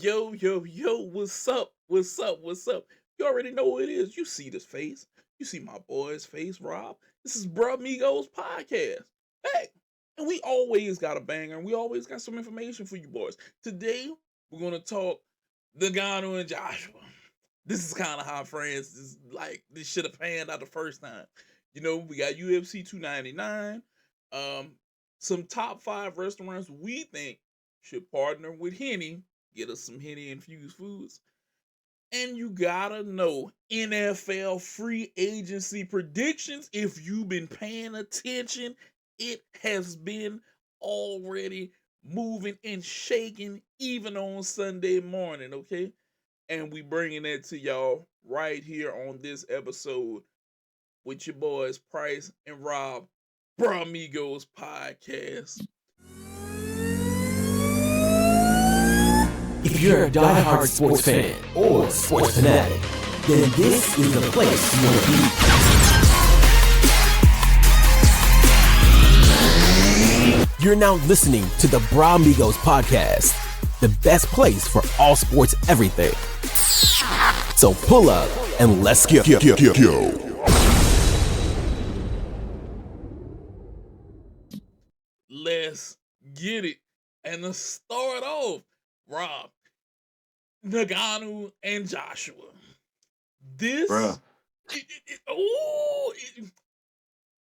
Yo, yo, yo, what's up? What's up? What's up? You already know what it is. You see this face. You see my boy's face, Rob. This is Bruh Migos podcast. Hey, and we always got a banger, and we always got some information for you boys. Today, we're going to talk the Ngannou and Joshua. This is kind of how friends is like, this should have panned out the first time. You know, we got UFC 299, um, some top five restaurants we think should partner with Henny, get us some Henny infused foods. And you gotta know NFL free agency predictions. If you've been paying attention, it has been already moving and shaking even on Sunday morning, okay? And we bringing that to y'all right here on this episode with your boys Price and Rob, Bramigos podcast. If you're a die-hard sports fan or sports fanatic, then this is the place you want to be. You're now listening to the Bramigos podcast, the best place for all sports everything. So pull up and let's go. Let's get it. And to start off, Rob, Ngannou and Joshua. This, Bruh.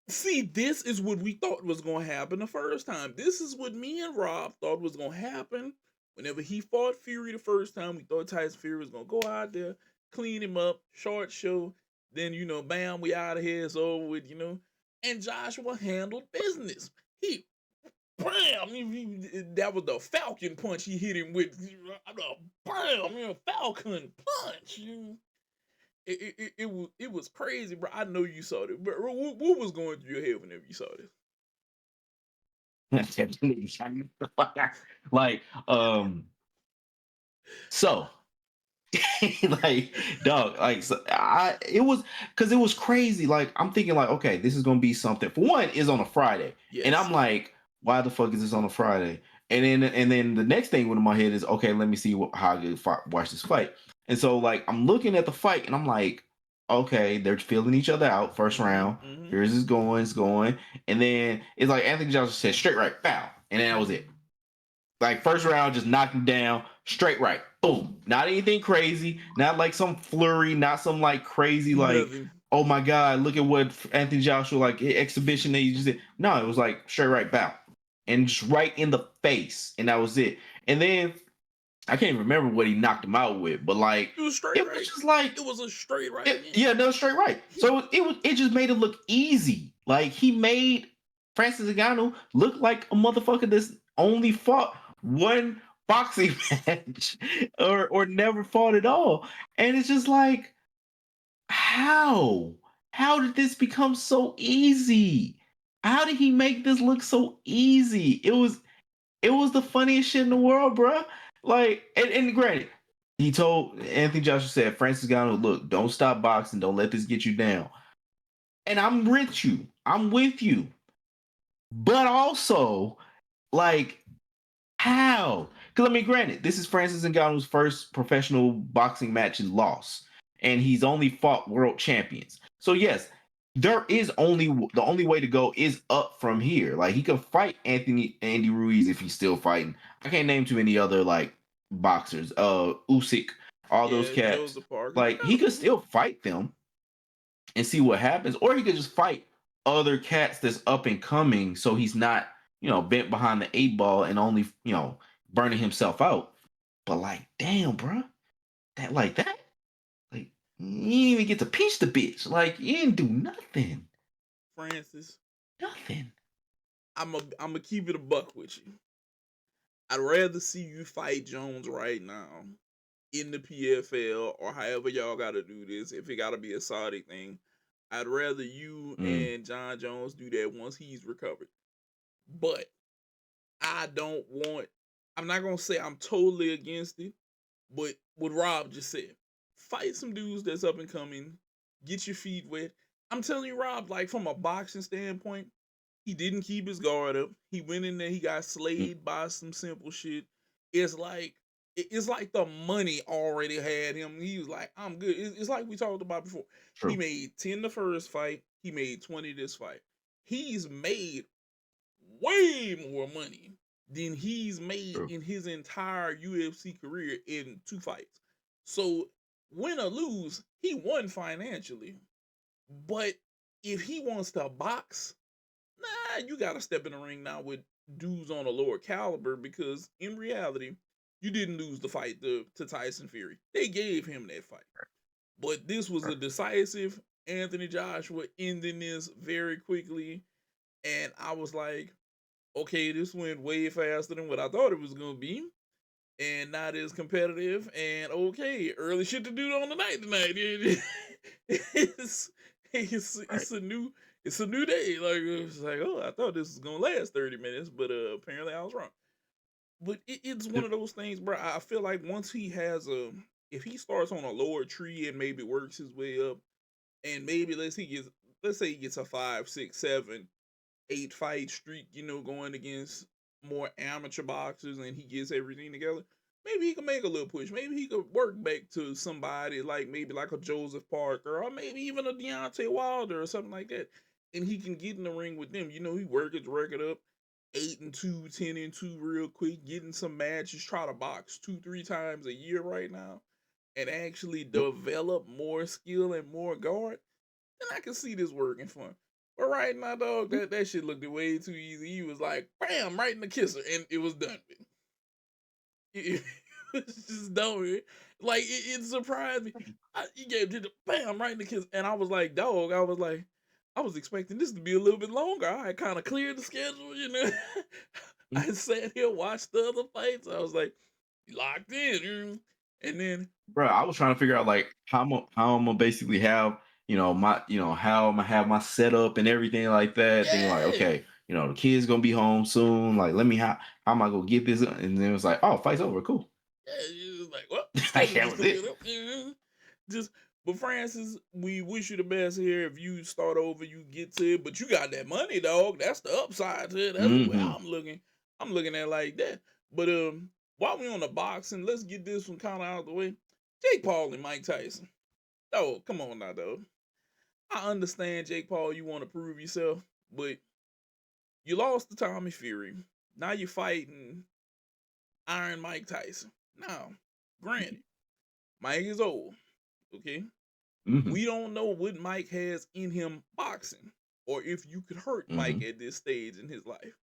See, this is what we thought was going to happen the first time. This is what me and Rob thought was going to happen. Whenever he fought Fury the first time, we thought Tyson Fury was going to go out there, clean him up, short show. Then, bam, we out of here. It's over with, And Joshua handled business. Bam! That was the Falcon punch he hit him with. Bam! Falcon punch. It was crazy, bro. I know you saw this. But what was going through your head whenever you saw this? like, so like, dog, like, so it was crazy. Like, I'm thinking, like, okay, this is gonna be something. For one, is on a Friday, Yes. and I'm like, why the fuck is this on a Friday? And then the next thing in my head is, okay, let me see how I can watch this fight. And so, like, I'm looking at the fight, and I'm like, okay, they're feeling each other out first round. Mm-hmm. Here's it's going, and then it's like Anthony Joshua said, straight right, foul, and then that was it. Like, first round, just knocked him down, straight right, boom. Not anything crazy, not like some flurry, not some like crazy, like, Nothing. oh my God, look at what Anthony Joshua, like, exhibition that he just did. No, it was like straight right, bow. And just right in the face. And that was it. And then I can't remember what he knocked him out with, but like, it was straight right. Was just like, it was a straight right. No, straight right. So it just made it look easy. Like, he made Francis Ngannou look like a motherfucker that's only fought one boxing match or never fought at all. And it's just like, how did this become so easy? How did he make this look so easy? It was the funniest shit in the world, bro. Like, and granted, he told Anthony Joshua said, Francis Ngannou, look, don't stop boxing, don't let this get you down. And I'm with you. But also, like, how? Because, I mean, granted, this is Francis Ngannou's first professional boxing match and loss. And he's only fought world champions. So, yes, the only way to go is up from here. Like, he can fight Andy Ruiz if he's still fighting. I can't name too many other, like, boxers. Usyk, all those cats. Like, he could still fight them and see what happens. Or he could just fight other cats that's up and coming, so he's not, bent behind the 8 ball and only, burning himself out. But, like, damn, bro. That, like, you didn't even get to pinch the bitch. Like, you didn't do nothing. Francis. Nothing. I'm a keep it a buck with you. I'd rather see you fight Jones right now in the PFL or however y'all got to do this. If it got to be a Saudi thing, I'd rather you and John Jones do that once he's recovered. But I'm not going to say I'm totally against it, but what Rob just said, fight some dudes that's up and coming, get your feet wet. I'm telling you, Rob, like, from a boxing standpoint, he didn't keep his guard up. He went in there, he got slayed by some simple shit. It's like it's like the money already had him. He was like, I'm good. It's like we talked about before. He True. made 10 the first fight. He made 20 this fight. He's made way more money than he's made True. in his entire UFC career in 2 fights. So win or lose, he won financially. But if he wants to box, nah, you gotta step in the ring now with dudes on a lower caliber, because in reality, you didn't lose the fight to Tyson Fury. They gave him that fight. But this was a decisive Anthony Joshua ending this very quickly. And I was like, okay, this went way faster than what I thought it was gonna be. And not as competitive. And okay, early shit to do on the night tonight. it's, Right. it's a new day. Like it's like, oh, I thought this was gonna last 30 minutes, but apparently I was wrong. But it's one of those things, bro. I feel like once he has if he starts on a lower tree and maybe works his way up, and maybe let's say he gets a 5, 6, 7, 8 fight streak, going against more amateur boxers, and he gets everything together. Maybe he can make a little push. Maybe he could work back to somebody like maybe like a Joseph Parker, or maybe even a Deontay Wilder or something like that. And he can get in the ring with them. He work his record up 8-2, 10-2 real quick, getting some matches, try to box 2, 3 times a year right now, and actually Yep. develop more skill and more guard. Then I can see this working for him. But right now, dog, that shit looked way too easy. He was like, bam, right in the kisser, and it was done with. It was just done with. Like, it surprised me. He gave it bam, right in the kiss. And I was like, dog, I was expecting this to be a little bit longer. I had kind of cleared the schedule. I sat here, watched the other fights. I was like, locked in. And then, Bro, I was trying to figure out like how I'm gonna basically have my how I'm gonna have my setup and everything like that. Thinking like, yeah, okay, the kids gonna be home soon. Like, let me how am I gonna get this? And then it was like, oh, fight's over. Cool. yeah, it was like, well, Like, schedule that was was it. cleared up. Just, but Francis, we wish you the best here. If you start over, you get to it, but you got that money, dog. That's the upside to it. That's the way Hmm. I'm looking. I'm looking at it like that. But while we on the boxing, let's get this one kind of out of the way. Jake Paul and Mike Tyson. Oh, come on now, dog. I understand, Jake Paul, you want to prove yourself, but you lost to Tommy Fury. Now you're fighting Iron Mike Tyson. Now, granted, Mike is old, okay? Hmm. We don't know what Mike has in him boxing, or if you could hurt Mike Hmm. at this stage in his life.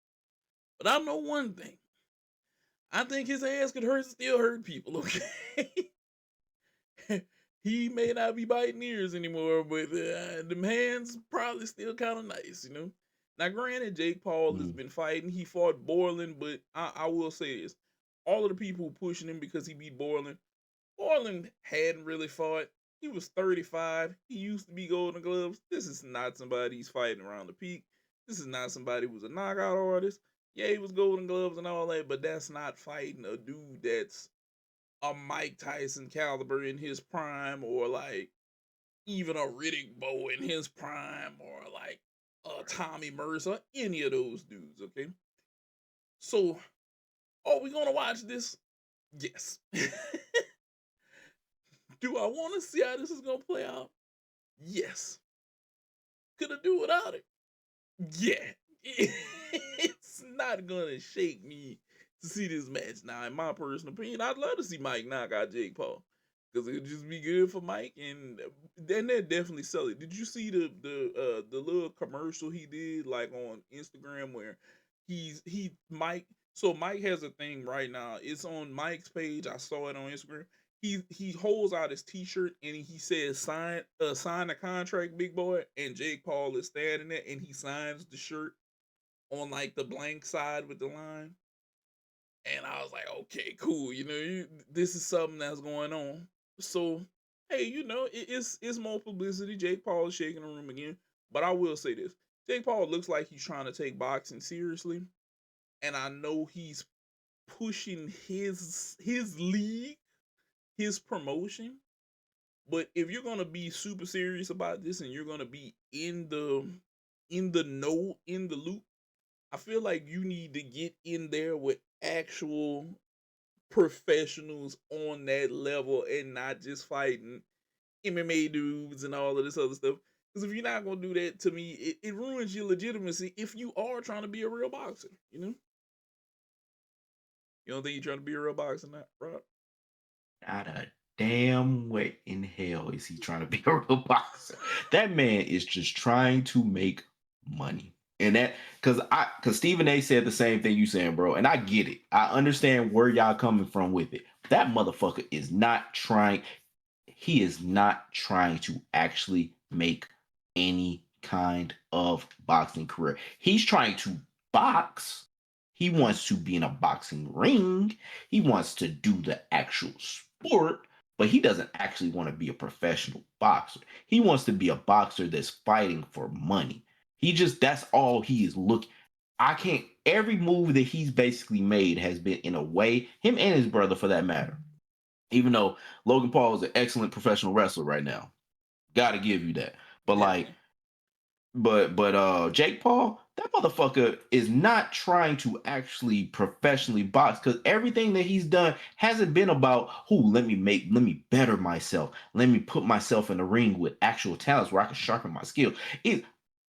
But I know one thing. I think his ass could still hurt people, okay? He may not be biting ears anymore, but the man's probably still kind of nice. Now, granted, Jake Paul has Hmm. been fighting. He fought Borland, but I will say this. All of the people pushing him because he beat Borland hadn't really fought. He was 35. He used to be Golden Gloves. This is not somebody he's fighting around the peak. This is not somebody who's a knockout artist. Yeah, he was Golden Gloves and all that, but that's not fighting a dude that's a Mike Tyson caliber in his prime, or like even a Riddick Bowe in his prime, or like a Tommy Mercer, any of those dudes, okay? So, are we gonna watch this? Yes. Do I want to see how this is gonna play out? Yes. Could I do without it? Yeah. It's not gonna shake me to see this match. Now, in my personal opinion, I'd love to see Mike knock out Jake Paul, because it'd just be good for Mike, and then they'd definitely sell it. Did you see the little commercial he did like on Instagram where he Mike? So Mike has a thing right now. It's on Mike's page. I saw it on Instagram. He holds out his T-shirt and he says sign the contract, big boy. And Jake Paul is standing there and he signs the shirt on like the blank side with the line. And I was like, okay, cool. This is something that's going on. So, hey, it's more publicity. Jake Paul is shaking the room again. But I will say this: Jake Paul looks like he's trying to take boxing seriously, and I know he's pushing his league, his promotion. But if you're gonna be super serious about this and you're gonna be in the know, in the loop, I feel like you need to get in there with actual professionals on that level and not just fighting MMA dudes and all of this other stuff. Because if you're not gonna do that, to me, it ruins your legitimacy if you are trying to be a real boxer. You don't think you're trying to be a real boxer, not Rob? Not a damn way in hell is he trying to be a real boxer. That man is just trying to make money. And that because Stephen A said the same thing you saying, bro. And I get it. I understand where y'all coming from with it. That motherfucker is not trying, he is not trying to actually make any kind of boxing career. He's trying to box. He wants to be in a boxing ring. He wants to do the actual sport, but he doesn't actually want to be a professional boxer. He wants to be a boxer that's fighting for money. That's all he is looking. I can't, every move that he's basically made has been in a way, him and his brother for that matter, even though Logan Paul is an excellent professional wrestler right now. Gotta give you that. But like, Definitely. Jake Paul, that motherfucker is not trying to actually professionally box because everything that he's done hasn't been about let me better myself. Let me put myself in the ring with actual talents where I can sharpen my skills.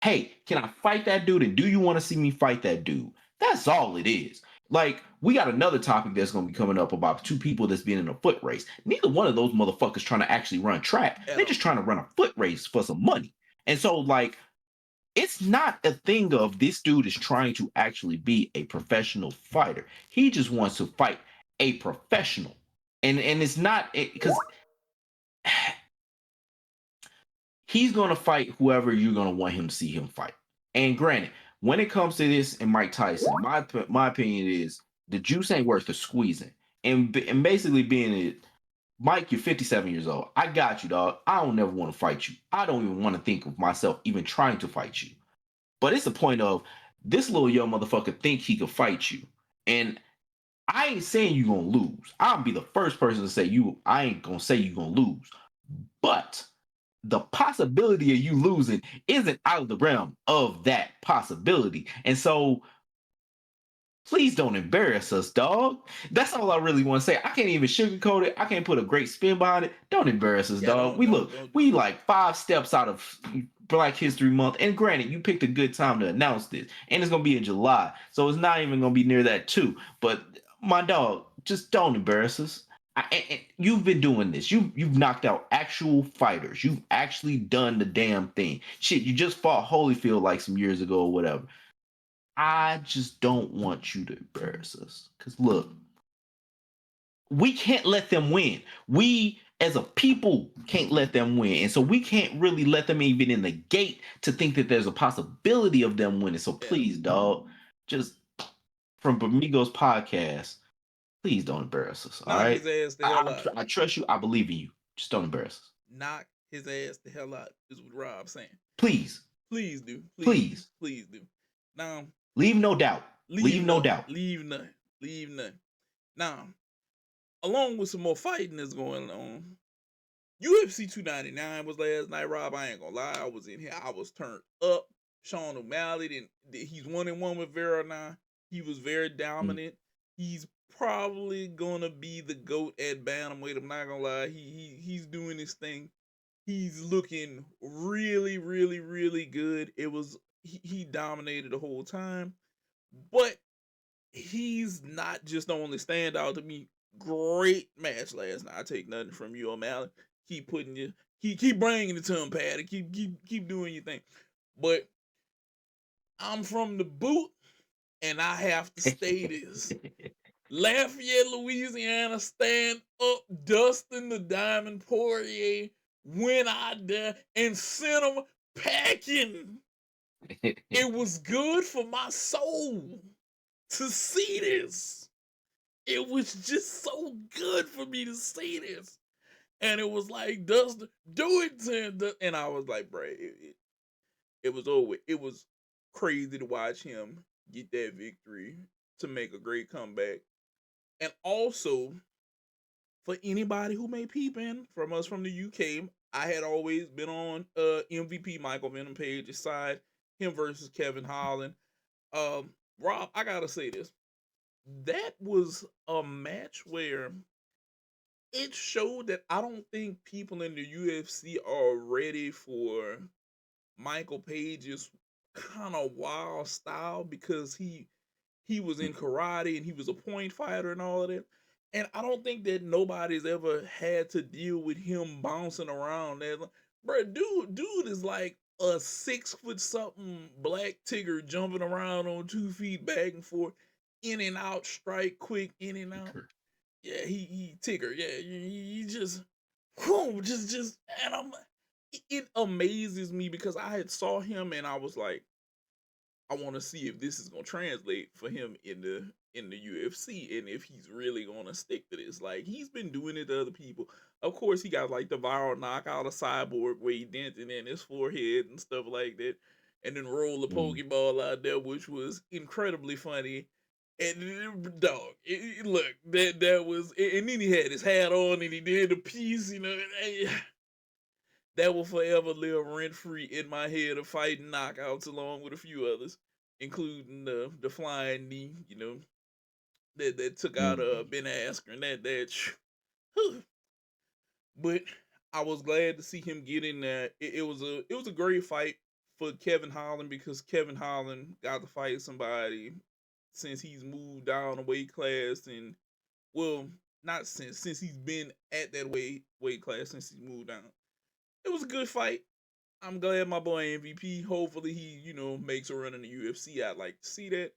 Hey, can I fight that dude? And do you want to see me fight that dude? That's all it is. Like, we got another topic that's going to be coming up about two people that's been in a foot race. Neither one of those motherfuckers trying to actually run track. They're just trying to run a foot race for some money. And so, like, it's not a thing of this dude is trying to actually be a professional fighter. He just wants to fight a professional. And it's not because he's going to fight whoever you're going to want him to see him fight. And granted, when it comes to this and Mike Tyson, my opinion is the juice ain't worth the squeezing. And basically being it, Mike, you're 57 years old. I got you, dog. I don't never want to fight you. I don't even want to think of myself even trying to fight you. But it's the point of this little young motherfucker think he could fight you. And I ain't saying you gonna lose. I'll be the first person to say I ain't gonna say you gonna lose. But the possibility of you losing isn't out of the realm of that possibility. And so please don't embarrass us, dog. That's all I really want to say. I can't even sugarcoat it. I can't put a great spin behind it. Don't embarrass us, Yeah, dog. don't. We like 5 steps out of Black History Month. And granted, you picked a good time to announce this. And it's going to be in July. So it's not even going to be near that too. But my dog, just don't embarrass us. You've been doing this. You've knocked out actual fighters. You've actually done the damn thing. Shit, you just fought Holyfield like some years ago or whatever. I just don't want you to embarrass us. Because look, we can't let them win. We as a people can't let them win. And so we can't really let them even in the gate to think that there's a possibility of them winning. So please, dog, just from Bamigos podcast, please don't embarrass us. All Knock right. his ass the hell out. I trust you. I believe in you. Just don't embarrass us. Knock his ass the hell out, is what Rob's saying. Please. Please do. Please. Please do. Now, leave no doubt. Leave no doubt. Leave none. Now, along with some more fighting that's going on, UFC 299 was last night, Rob. I ain't gonna lie. I was in here. I was turned up. Sean O'Malley, he's 1-1 with Vera now. He was very dominant. He's probably gonna be the GOAT at bantamweight. I'm not gonna lie. He's doing his thing. He's looking really, really, really good. He dominated the whole time. But he's not just the only standout to me. Great match last night. I take nothing from you, O'Malley. Keep putting you, keep bringing it to him, Patty. Keep doing your thing. But I'm from the boot, and I have to say this. Lafayette, Louisiana, stand up, Dustin the Diamond Poirier went out there and sent him packing. It was good for my soul to see this. It was just so good for me to see this. And it was like, Dustin, do it to him. And I was like, bro, it was over. It was crazy to watch him get that victory to make a great comeback. And also, for anybody who may peep in from us from the UK, I had always been on MVP Michael Venom Page's side, him versus Kevin Holland. Rob, I gotta say this. that was a match where it showed that I don't think people in the UFC are ready for Michael Page's kind of wild style because he was in karate and he was a point fighter and all of that. And I don't think that nobody's ever had to deal with him bouncing around. That, bro, dude is like a 6 foot something black tigger jumping around on 2 feet back and forth, in and out, strike quick, in and out. Yeah, he tigger. Yeah, he just, whoom, just, and it amazes me because I had saw him and I was like, I want to see if this is gonna translate for him in the UFC and if he's really gonna stick to this. Like he's been doing it to other people. Of course, he got like the viral knockout of Cyborg where he dented in his forehead and stuff like that, and then roll the Mm. Pokeball out there, which was incredibly funny. And dog, look, that was, and then he had his hat on and he did a piece, you know. That will forever live rent free in my head of fighting knockouts along with a few others, including the flying knee, you know, that took out Mm. Ben Askren. Whew. But I was glad to see him get in there. It was a great fight for Kevin Holland because Kevin Holland got to fight somebody since he's moved down a weight class and, well, not since he's been at that weight class since he moved down. It was a good fight. I'm glad my boy MVP. Hopefully he, makes a run in the UFC. I'd like to see that.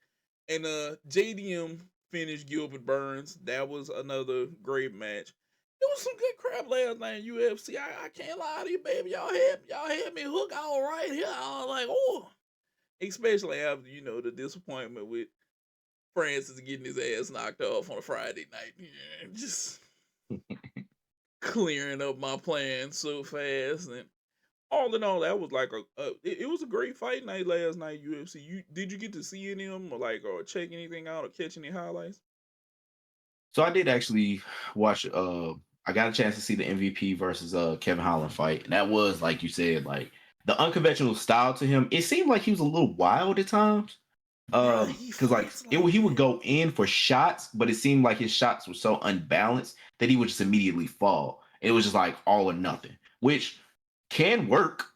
And JDM finished Gilbert Burns. That was another great match. It was some good crap last night in UFC. I can't lie to you, baby. Y'all had me hooked all right here. I was like, oh, especially after the disappointment with Francis getting his ass knocked off on a Friday night. Yeah, just clearing up my plans so fast. And all in all, that was like it was a great fight night last night UFC. Did you get to see any of them or check anything out or catch any highlights? So I did actually watch. I got a chance to see the MVP versus Kevin Holland fight, and that was like you said, like the unconventional style to him. It seemed like he was a little wild at times. Bruh, he Because like fights like he would that. go in for shots, but it seemed like his shots were so unbalanced that he would just immediately fall. It was just like all or nothing, which can work.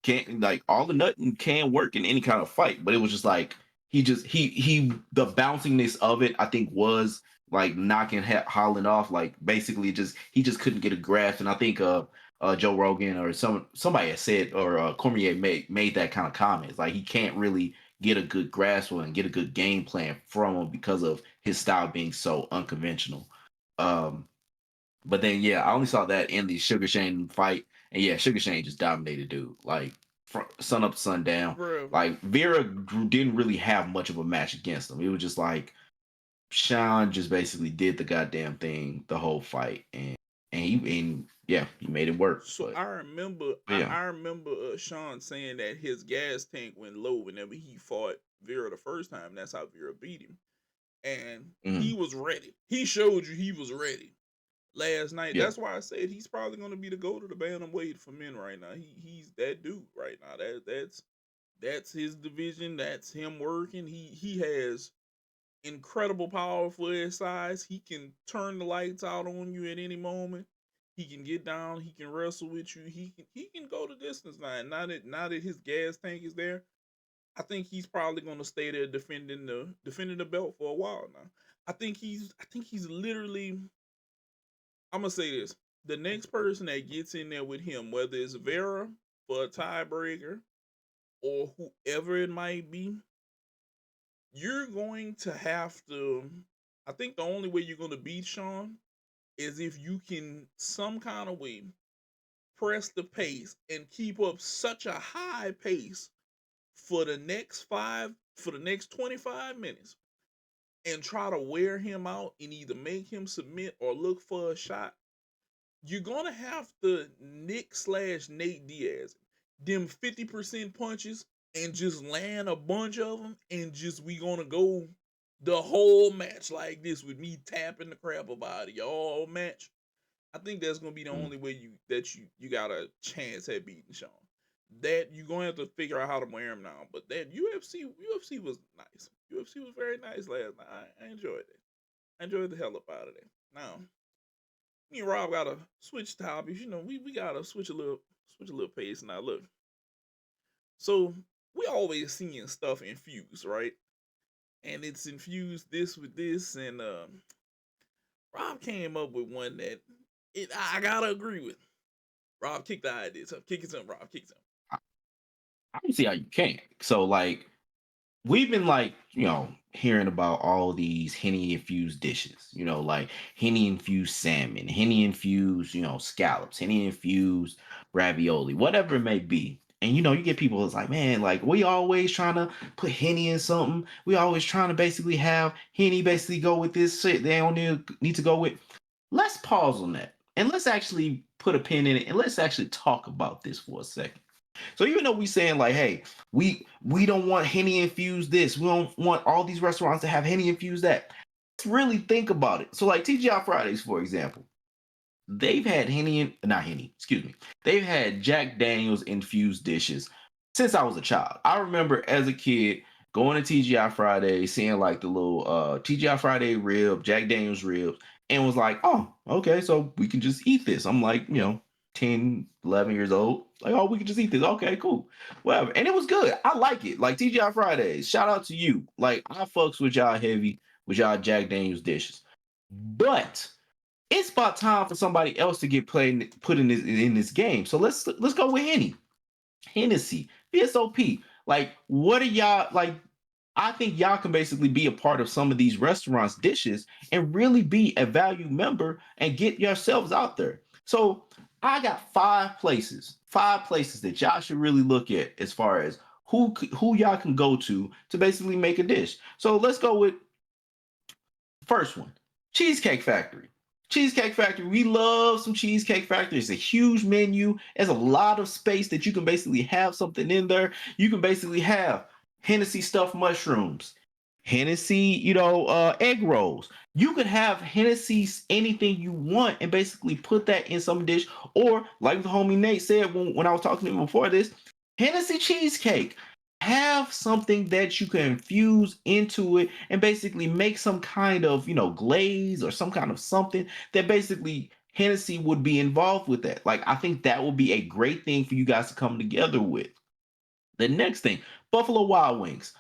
Can like all the nothing can work in any kind of fight, but it was just like he the bounciness of it, I think, was like knocking Holland off. Like basically, he just couldn't get a grasp. And I think Joe Rogan or somebody had said, or Cormier made that kind of comment. It's like he can't really get a good grasp on and get a good game plan from him because of his style being so unconventional. Um, but then yeah, I only saw that in the Sugar Shane fight, and yeah, Sugar Shane just dominated, dude. Like from sun up to sundown. Bruh. Like Vera didn't really have much of a match against him. It was just like Sean just basically did the goddamn thing the whole fight, and yeah, he made it work. So I remember But I, yeah, I remember Sean saying that his gas tank went low whenever he fought Vera the first time. That's how Vera beat him. And he mhm, was ready. He showed you he was ready last night. yeah. That's why I said he's probably going to be the go to the bantamweight for men right now. He's that dude right now. That's his division. That's him working. He has incredible power for his size. He can turn the lights out on you at any moment. He can get down. He can wrestle with you. He can go the distance now. And now that his gas tank is there, I think he's probably going to stay there defending the belt for a while now. I think he's literally. I'm gonna say this: the next person that gets in there with him, whether it's Vera for a tiebreaker or whoever it might be, you're going to have to. I think the only way you're going to beat Sean is if you can some kind of way press the pace and keep up such a high pace for the next 25 minutes and try to wear him out and either make him submit or look for a shot. You're gonna have to Nick/Nate Diaz them 50% punches and just land a bunch of them and just we gonna go the whole match like this with me tapping the crap about it all match. I think that's gonna be the Mhm. only way you got a chance at beating Sean. That you're gonna have to figure out how to wear him now. But that UFC was nice. UFC was very nice last night. I enjoyed it. I enjoyed the hell up out of it. Now, me and Rob gotta switch topics. We gotta switch a little pace now. Look, so we always seeing stuff infused, right? And it's infused this with this, and Rob came up with one that I gotta agree with. Rob, kick the idea. So kick it to him, Rob. Kick it to him. I don't see how you can. So like we've been like, hearing about all these Henny infused dishes, like Henny infused salmon, Henny infused, scallops, Henny infused ravioli, whatever it may be. And you get people that's like, man, like we always trying to put Henny in something. We always trying to basically have Henny basically go with this shit they don't need to go with. Let's pause on that and let's actually put a pin in it and let's actually talk about this for a second. So even though we saying like, hey, we don't want Henny infused this, we don't want all these restaurants to have Henny infused that. Let's really think about it. So like TGI Fridays, for example, they've had not Henny, excuse me. They've had Jack Daniels infused dishes since I was a child. I remember as a kid going to TGI Friday, seeing like the little TGI Friday rib, Jack Daniels ribs, and was like, oh, okay, so we can just eat this. I'm like, 10, 11 years old. Like, oh, we can just eat this. Okay, cool. Whatever. And it was good. I like it. Like TGI Fridays. Shout out to you. Like, I fucks with y'all heavy with y'all Jack Daniels dishes. But it's about time for somebody else to get put in this game. So let's go with Hennessy, VSOP. Like, what are y'all like? I think y'all can basically be a part of some of these restaurants' dishes and really be a value member and get yourselves out there. So I got five places that y'all should really look at as far as who y'all can go to basically make a dish. So let's go with first one, Cheesecake Factory. Cheesecake Factory, we love some Cheesecake Factory. It's a huge menu. There's a lot of space that you can basically have something in there. You can basically have Hennessy stuffed mushrooms, Hennessy, egg rolls. You could have Hennessy's anything you want and basically put that in some dish. Or, like the homie Nate said when I was talking to him before this, Hennessy cheesecake. Have something that you can infuse into it and basically make some kind of, glaze or some kind of something that basically Hennessy would be involved with that. Like, I think that would be a great thing for you guys to come together with. The next thing, Buffalo Wild Wings.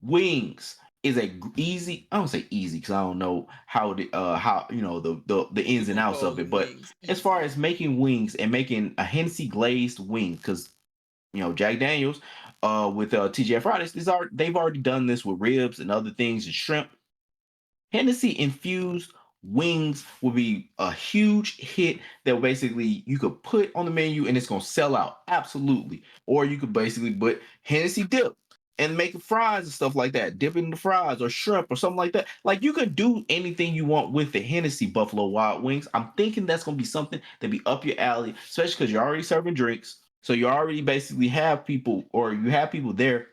Wings is easy. I don't say easy because I don't know how the ins We and gonna outs call of them it. But wings. as Easy. far as making wings and making a Hennessy glazed wing, because Jack Daniels, with TGI Fridays, they've already done this with ribs and other things and shrimp. Hennessy infused wings will be a huge hit that basically you could put on the menu and it's gonna sell out absolutely. Or you could basically put Hennessy dip and make fries and stuff like that, dip it in the fries or shrimp or something like that. Like you could do anything you want with the Hennessy Buffalo Wild Wings. I'm thinking that's gonna be something that be up your alley, especially because you're already serving drinks. So you already basically have people, or you have people there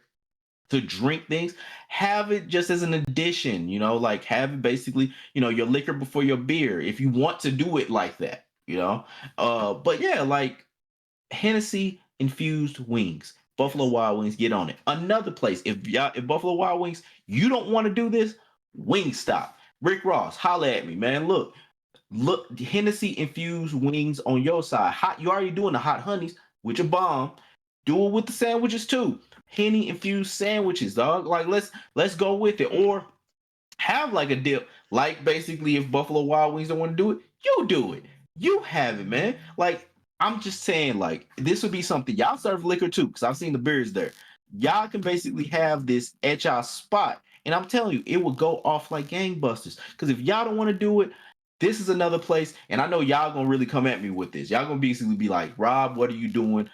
to drink things. Have it just as an addition, like have it basically, your liquor before your beer if you want to do it like that. But yeah, like Hennessy infused wings, Buffalo Yes. Wild Wings, get on it. Another place, if Buffalo Wild Wings, you don't want to do this, Wingstop. Rick Ross, holla at me, man. Look, Hennessy infused wings on your side. Hot, you already doing the hot honeys with your bomb. Do it with the sandwiches too. Henny infused sandwiches, dog. Like let's go with it. Mm. Or have like a dip. Like basically, if Buffalo Wild Wings don't want to do it, you do it. You have it, man. Like I'm just saying, like this would be something y'all serve liquor too, because I've seen the beers there. Y'all can basically have this at y'all spot, and I'm telling you, it will go off like gangbusters. Because if y'all don't want to do it, this is another place, and I know y'all gonna really come at me with this. Y'all gonna basically be like, Rob, what are you doing?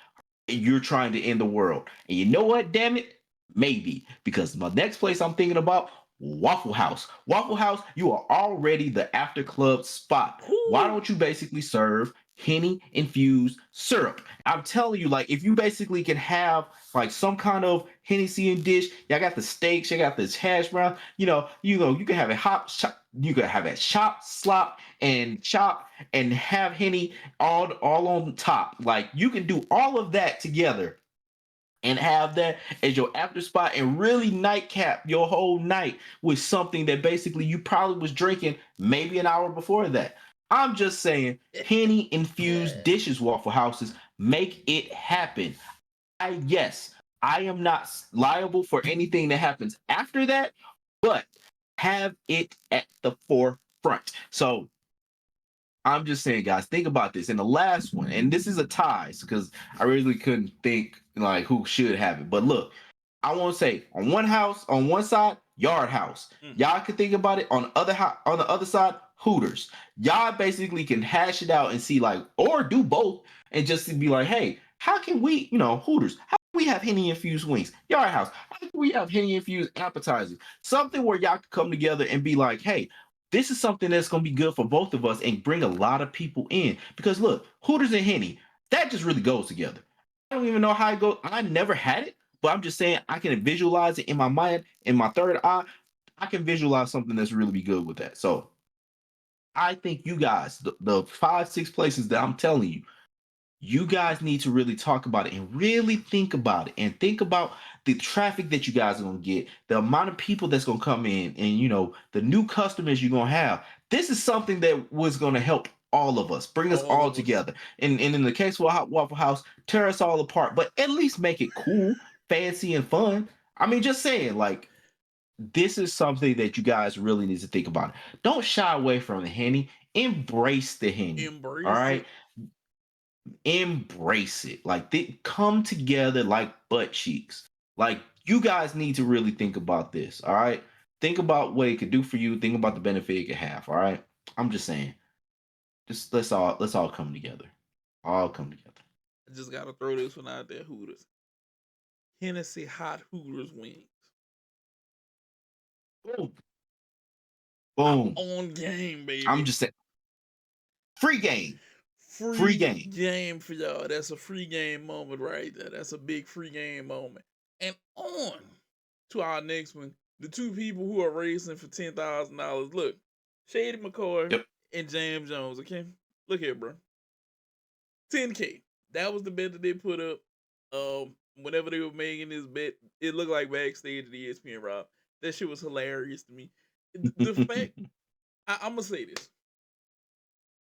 You're trying to end the world. And you know what, damn it? Maybe. Because my next place I'm thinking about, Waffle House. Waffle House, you are already the after club spot. Why Ooh. don't you basically serve Henny infused syrup? I'm telling you, like, if you basically can have like some kind of Hennessy in dish, y'all got the steaks, you got this hash brown, you can have it you can have it chop, slop, and chop, and have Henny all on top. Like you can do all of that together and have that as your after spot and really nightcap your whole night with something that basically you probably was drinking maybe an hour before that. I'm just saying, Henny infused dishes, Waffle Houses, make it happen. Yes, I am not liable for anything that happens after that, but have it at the forefront. So I'm just saying, guys, think about this. And the last one, and this is a tie because I really couldn't think like who should have it. But look, I want to say on one side, Yard House. Y'all can think about it. On the other side, Hooters. Y'all basically can hash it out and see like, or do both, and just be like, hey, how can we, Hooters? How can we have Henny infused wings? Yard House. How can we have Henny infused appetizers? Something where y'all can come together and be like, hey, this is something that's going to be good for both of us and bring a lot of people in. Because look, Hooters and Henny, that just really goes together. I don't even know how it goes. I never had it, but I'm just saying I can visualize it in my mind, in my third eye. I can visualize something that's really be good with that. So I think you guys, the 5, 6 places that I'm telling you, you guys need to really talk about it and really think about it and think about the traffic that you guys are going to get, the amount of people that's going to come in, and the new customers you're going to have. This is something that was going to help all of us, bring us all together. And in the case of Waffle House, tear us all apart, but at least make it cool, fancy, and fun. I mean, just saying, like, this is something that you guys really need to think about. Don't shy away from the Henny. Embrace the Henny. All right. Embrace it. Like they come together like butt cheeks. Like you guys need to really think about this. All right. Think about what it could do for you. Think about the benefit it could have. All right. I'm just saying. Just let's all come together. All come together. I just gotta throw this one out there, Hooters. Hennessy hot Hooters wings. Boom. I'm on game, baby. I'm just saying. Free game. Free game for y'all. That's a free game moment right there. That's a big free game moment. And on to our next one. The two people who are racing for $10,000. Look, Shady McCoy and James Jones. Okay, look here, bro. $10K. That was the bet that they put up. Whenever they were making this bet, it looked like backstage at the ESPN, Rob. That shit was hilarious to me. The fact, I'm gonna say this.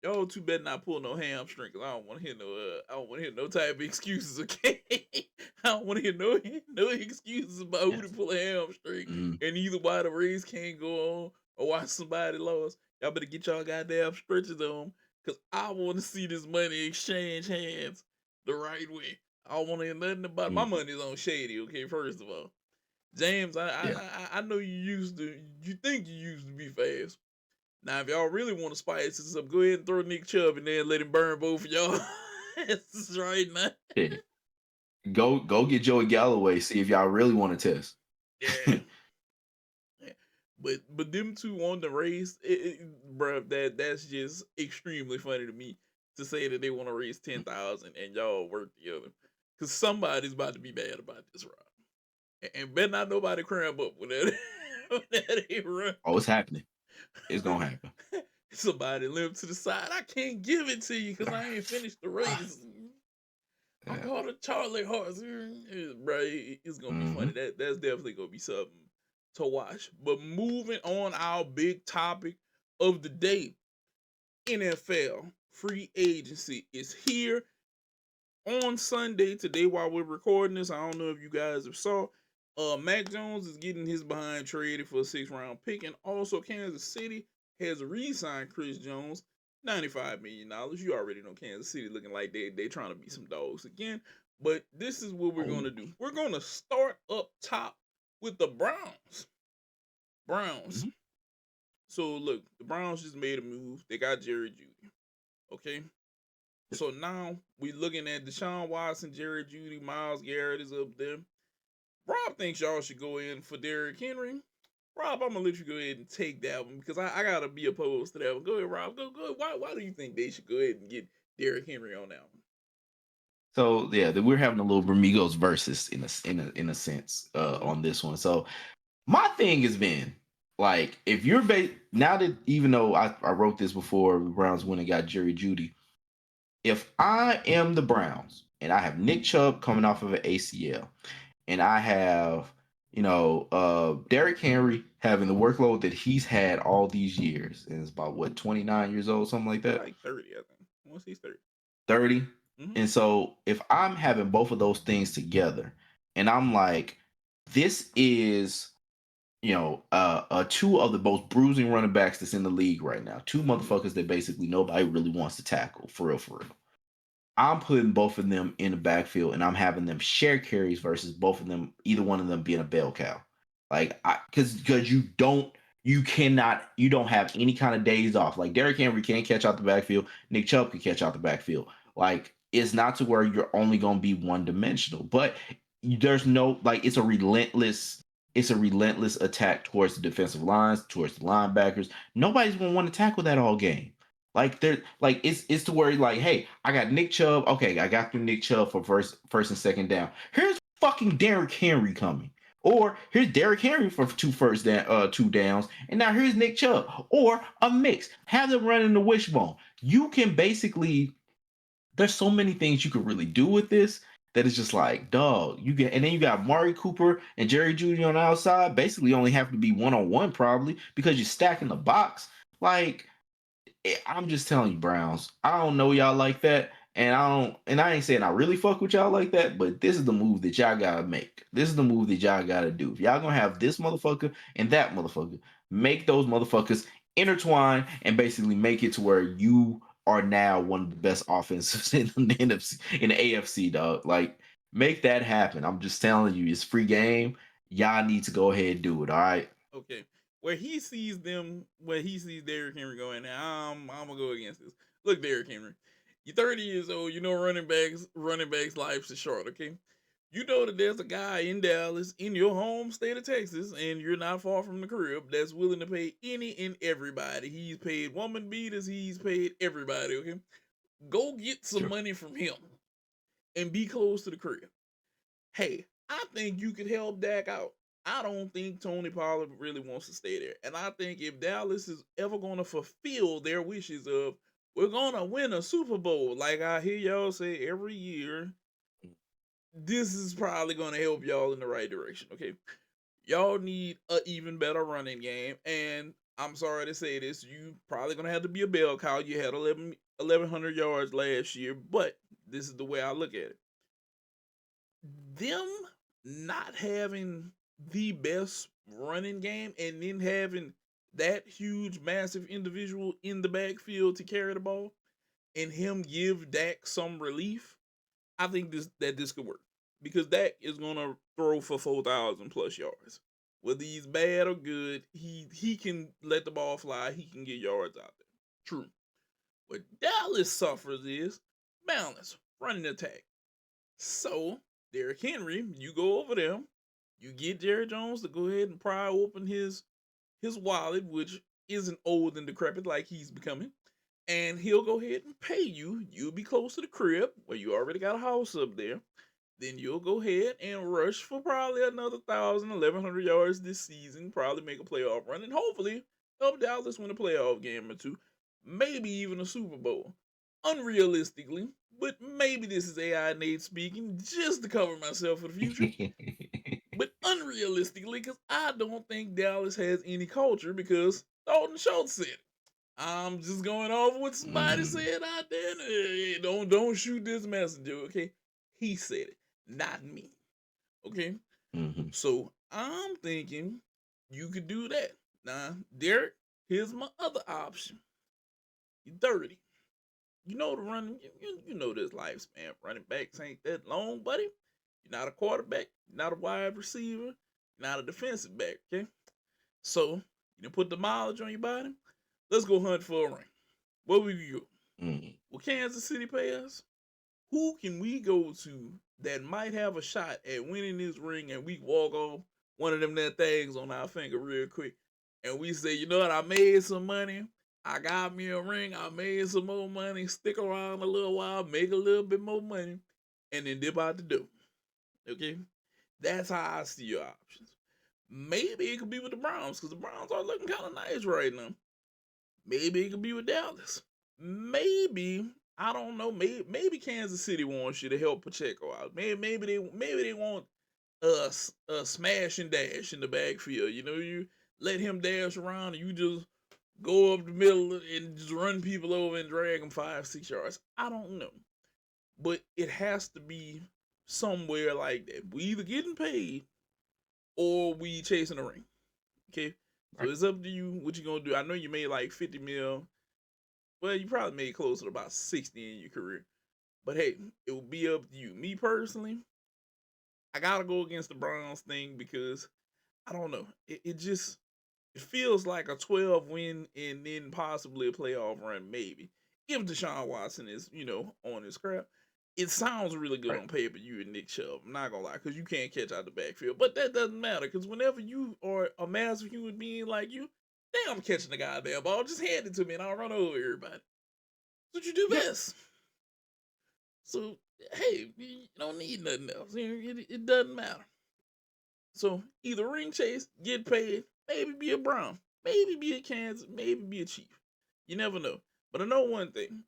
Y'all too better not pull no hamstring, cause I don't want to hear no type of excuses. Okay, I don't want to hear no excuses about who to pull a hamstring and either why the race can't go on or why somebody lost. Y'all better get y'all goddamn stretches on, cause I want to see this money exchange hands the right way. I don't want to hear nothing about my money's on Shady. Okay, first of all, James, I know you think you used to be fast. Now, if y'all really want to spice this up, go ahead and throw Nick Chubb in there and let him burn both of y'all. This is right now. Yeah. Go get Joey Galloway. See if y'all really want to test. Yeah. But them two on the race, bro, that's just extremely funny to me to say that they want to raise 10,000 and y'all work together, because somebody's about to be mad about this, Rob. And better not nobody cramp up when that ain't run. Oh, it's happening. It's gonna happen. Somebody limp to the side. I can't give it to you because I ain't finished the race. I called a Charlie horse, bro. It's gonna be funny. That's definitely gonna be something to watch. But moving on, our big topic of the day: NFL free agency is here on Sunday. Today, while we're recording this, I don't know if you guys have saw. Mac Jones is getting his behind traded for a 6th-round pick, and also Kansas City has re-signed Chris Jones, $95 million. You already know Kansas City looking like they trying to be some dogs again. But this is what we're going to do. We're going to start up top with the Browns. So, look, the Browns just made a move. They got Jerry Jeudy. Okay? So now we're looking at Deshaun Watson, Jerry Jeudy, Myles Garrett is up there. Rob thinks y'all should go in for Derrick Henry. Rob, I'm gonna let you go ahead and take that one because I gotta be opposed to that one. Go ahead, Rob. Go ahead. Why do you think they should go ahead and get Derrick Henry on that one? So yeah, we're having a little Bramigos versus in a sense on this one. So my thing has been like, if you're now that, even though I wrote this before the Browns went and got Jerry Jeudy, if I am the Browns, and I have Nick Chubb coming off of an ACL, and I have Derrick Henry having the workload that he's had all these years, and it's about what 29 years old, something like that, Like 30, I think. Once he's 30. 30. Mm-hmm. And so if I'm having both of those things together, and I'm like, this is two of the most bruising running backs that's in the league right now. Two motherfuckers that basically nobody really wants to tackle, for real, for real. I'm putting both of them in the backfield and I'm having them share carries versus both of them, either one of them being a bell cow. Like, because you don't have any kind of days off. Like Derrick Henry can't catch out the backfield. Nick Chubb can catch out the backfield. Like, it's not to where you're only going to be one dimensional, but there's no, like, it's a relentless attack towards the defensive lines, towards the linebackers. Nobody's going to want to tackle that all game. Like they're like it's to where like, hey, I got Nick Chubb. Okay, I got through Nick Chubb for first and second down. Here's fucking Derrick Henry coming. Or here's Derrick Henry for two downs, and now here's Nick Chubb. Or a mix. Have them running the wishbone. You can basically, there's so many things you could really do with this that it's just like, dog, you get, and then you got Mari Cooper and Jerry Judy on the outside. Basically, only have to be 1-on-1 probably because you're stacking the box. Like, I'm just telling you, Browns. I don't know y'all like that, and I ain't saying I really fuck with y'all like that, but this is the move that y'all gotta make. This is the move that y'all gotta do. If y'all gonna have this motherfucker and that motherfucker, make those motherfuckers intertwine and basically make it to where you are now one of the best offenses in the NFC, in the AFC, dog. Like, make that happen. I'm just telling you, it's free game. Y'all need to go ahead and do it. All right. Okay. Where he sees Derrick Henry going, now I'm gonna go against this. Look, Derrick Henry, you're 30 years old. You know running backs' lives is short. Okay, you know that there's a guy in Dallas, in your home state of Texas, and you're not far from the crib, that's willing to pay any and everybody. He's paid woman beaters. He's paid everybody. Okay, go get some Sure. money from him and be close to the crib. Hey, I think you could help Dak out. I don't think Tony Pollard really wants to stay there. And I think if Dallas is ever going to fulfill their wishes of, we're going to win a Super Bowl, like I hear y'all say every year, this is probably going to help y'all in the right direction. Okay. Y'all need an even better running game. And I'm sorry to say this, you probably going to have to be a bell cow. You had 1,100 yards last year, but this is the way I look at it. Them not having the best running game and then having that huge, massive individual in the backfield to carry the ball and him give Dak some relief, I think this could work because Dak is gonna throw for 4,000 plus yards. Whether he's bad or good, he can let the ball fly. He can get yards out there. True. What Dallas suffers is balance, running attack. So, Derrick Henry, you go over there, you get Jerry Jones to go ahead and pry open his wallet, which isn't old and decrepit like he's becoming, and he'll go ahead and pay you. You'll be close to the crib where you already got a house up there. Then you'll go ahead and rush for probably another 1,100 yards this season, probably make a playoff run, and hopefully help Dallas win a playoff game or two, maybe even a Super Bowl. Unrealistically, but maybe this is AI Nate speaking just to cover myself for the future. But unrealistically, because I don't think Dallas has any culture because Dalton Schultz said it. I'm just going off what somebody said out there. Hey, don't shoot this messenger, okay? He said it, not me. Okay? Mm-hmm. So I'm thinking you could do that. Now, Derek, here's my other option. You're 30. You know the running, you know this lifespan. Running backs ain't that long, buddy. You're not a quarterback, you're not a wide receiver, you're not a defensive back, okay? So, you put the mileage on your body. Let's go hunt for a ring. Where would you go? Mm-hmm. Will Kansas City pay us? Who can we go to that might have a shot at winning this ring and we walk off one of them that things on our finger real quick and we say, you know what, I made some money. I got me a ring. I made some more money. Stick around a little while, make a little bit more money, and then dip out the door. Okay? That's how I see your options. Maybe it could be with the Browns because the Browns are looking kind of nice right now. Maybe it could be with Dallas. Maybe I don't know. Maybe Kansas City wants you to help Pacheco out. Maybe they want a smash and dash in the backfield. You know, you let him dash around and you just go up the middle and just run people over and drag them 5-6 yards. I don't know, but it has to be somewhere like that. We either getting paid or we chasing a ring. Okay, so Right. it's up to you what you gonna do. I know you made like 50 mil. Well, you probably made closer to about 60 in your career. But hey, it will be up to you. Me personally, I gotta go against the Browns thing because I don't know. It just it feels like a 12 win and then possibly a playoff run, maybe. If Deshaun Watson is, on his crap. It sounds really good Right. on paper, you and Nick Chubb. I'm not gonna lie, because you can't catch out the backfield. But that doesn't matter, because whenever you are a massive human being like you, damn, I'm catching the goddamn ball. Just hand it to me and I'll run over everybody. That's what you do Yep. best. So, hey, you don't need nothing else. It doesn't matter. So, either ring chase, get paid, maybe be a Brown, maybe be a Kansas, maybe be a Chief. You never know. But I know one thing.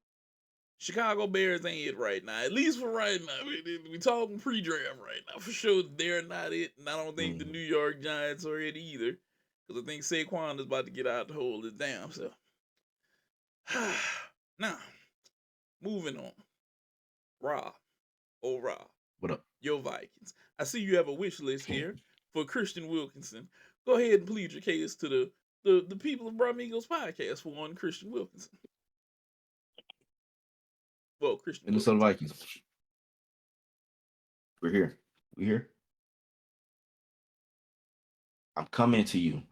Chicago Bears ain't it right now. At least for right now. We talking pre-draft right now. For sure, they're not it. And I don't think the New York Giants are it either. Because I think Saquon is about to get out to hold it down. So, now, moving on. Rob. Oh, Rob. What up? Your Vikings. I see you have a wish list here for Christian Wilkinson. Go ahead and plead your case to the people of Bramigos podcast for one Christian Wilkinson. Well, Christian Minnesota Wilkinson. Vikings. We're here. We're here. I'm coming to you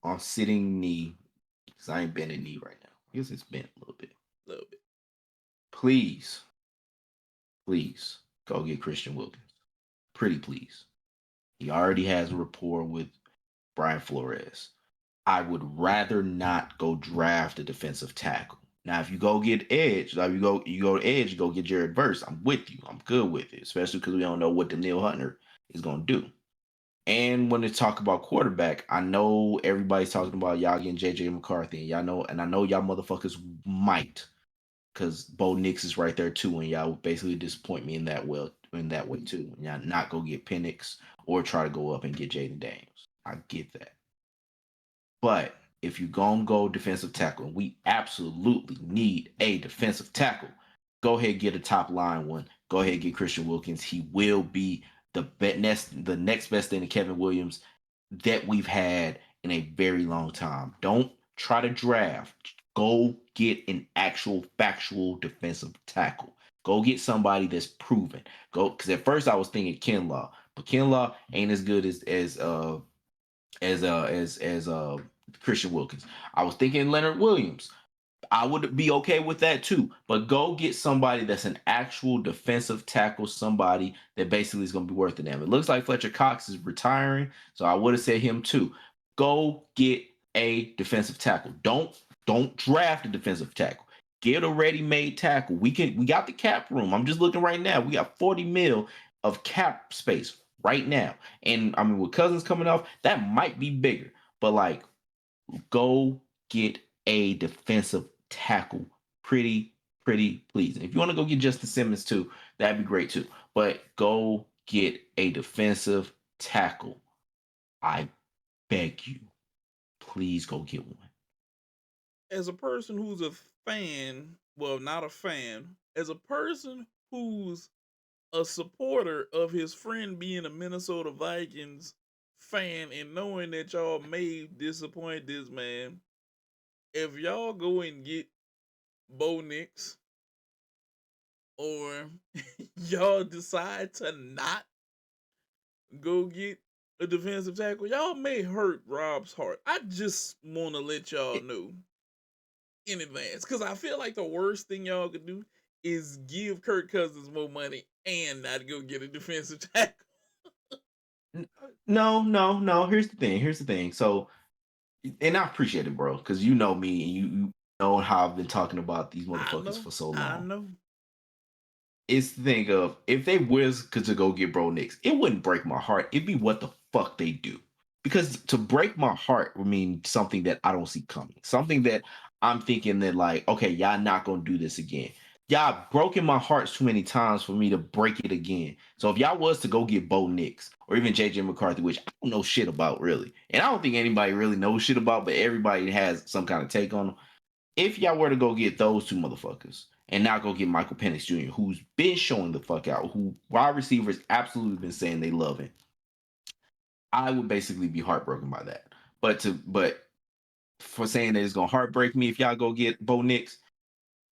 on sitting knee because I ain't bending knee right now. I guess it's bent a little bit. A little bit. Please go get Christian Wilkins. Pretty please. He already has a rapport with Brian Flores. I would rather not go draft a defensive tackle. Now, if you go get edge, like you go edge, you go get Jared Verse. I'm with you. I'm good with it, especially because we don't know what Daniil Hunter is gonna do. And when they talk about quarterback, I know everybody's talking about y'all getting JJ McCarthy, and I know y'all motherfuckers might, because Bo Nix is right there too, and y'all would basically disappoint me in that way too. And y'all not go get Penix or try to go up and get Jaden Daniels. I get that. But if you're going to go defensive tackle, and we absolutely need a defensive tackle, go ahead and get a top line one. Go ahead and get Christian Wilkins. He will be the next best thing to Kevin Williams that we've had in a very long time. Don't try to draft. Go get an actual factual defensive tackle. Go get somebody that's proven. Go, because at first I was thinking Kinlaw, but Kinlaw ain't as good as Christian Wilkins. I was thinking Leonard Williams. I would be okay with that too. But go get somebody that's an actual defensive tackle, somebody that basically is going to be worth it. It looks like Fletcher Cox is retiring, so I would have said him too. Go get a defensive tackle. Don't draft a defensive tackle. Get a ready-made tackle. We got the cap room. I'm just looking right now. We got 40 mil of cap space right now. And I mean, with Cousins coming off, that might be bigger. But like, go get a defensive tackle. Pretty please. And if you want to go get Justin Simmons too, that'd be great too. But go get a defensive tackle. I beg you. Please go get one. As a person who's a fan, well, not a fan, as a person who's a supporter of his friend being a Minnesota Vikings fan and knowing that y'all may disappoint this man, if y'all go and get Bo Nix or y'all decide to not go get a defensive tackle, y'all may hurt Rob's heart. I just want to let y'all know in advance, because I feel like the worst thing y'all could do is give Kirk Cousins more money and not go get a defensive tackle. No. Here's the thing. So, and I appreciate it, bro, because you know me and you know how I've been talking about these motherfuckers for so long. I know. It's the thing of, if they was to go get Bro Nix, it wouldn't break my heart. It'd be what the fuck they do. Because to break my heart would mean something that I don't see coming. Something that I'm thinking that, like, okay, y'all not gonna do this again. y'all broken my heart too many times for me to break it again. So if y'all was to go get Bo Nix or even JJ McCarthy, which I don't know shit about really, and I don't think anybody really knows shit about, but everybody has some kind of take on them. If y'all were to go get those two motherfuckers and not go get Michael Penix Jr., who's been showing the fuck out, who wide receivers absolutely been saying they love him, I would basically be heartbroken by that. But for saying that it's gonna heartbreak me if y'all go get Bo Nix,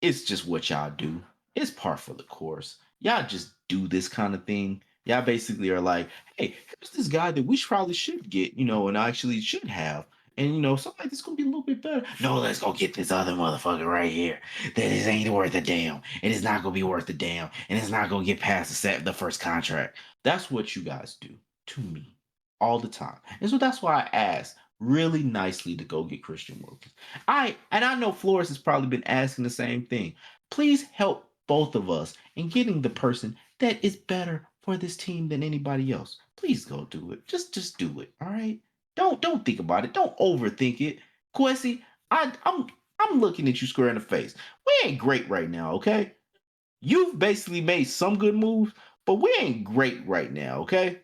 it's just what y'all do. It's par for the course. Y'all just do this kind of thing. Y'all basically are like, hey, here's this guy that we probably should get, and actually should have. And something like this gonna be a little bit better. No, let's go get this other motherfucker right here. That is ain't worth a damn. And it's not gonna be worth a damn. And it's not gonna get past the first contract. That's what you guys do to me all the time. And so that's why I asked really nicely to go get Christian Wilkins. I know Flores has probably been asking the same thing. Please help both of us in getting the person that is better for this team than anybody else. Please go do it. Just do it. All right. Don't think about it. Don't overthink it. Quessy, I'm looking at you square in the face. We ain't great right now, okay? You've basically made some good moves, but we ain't great right now, okay?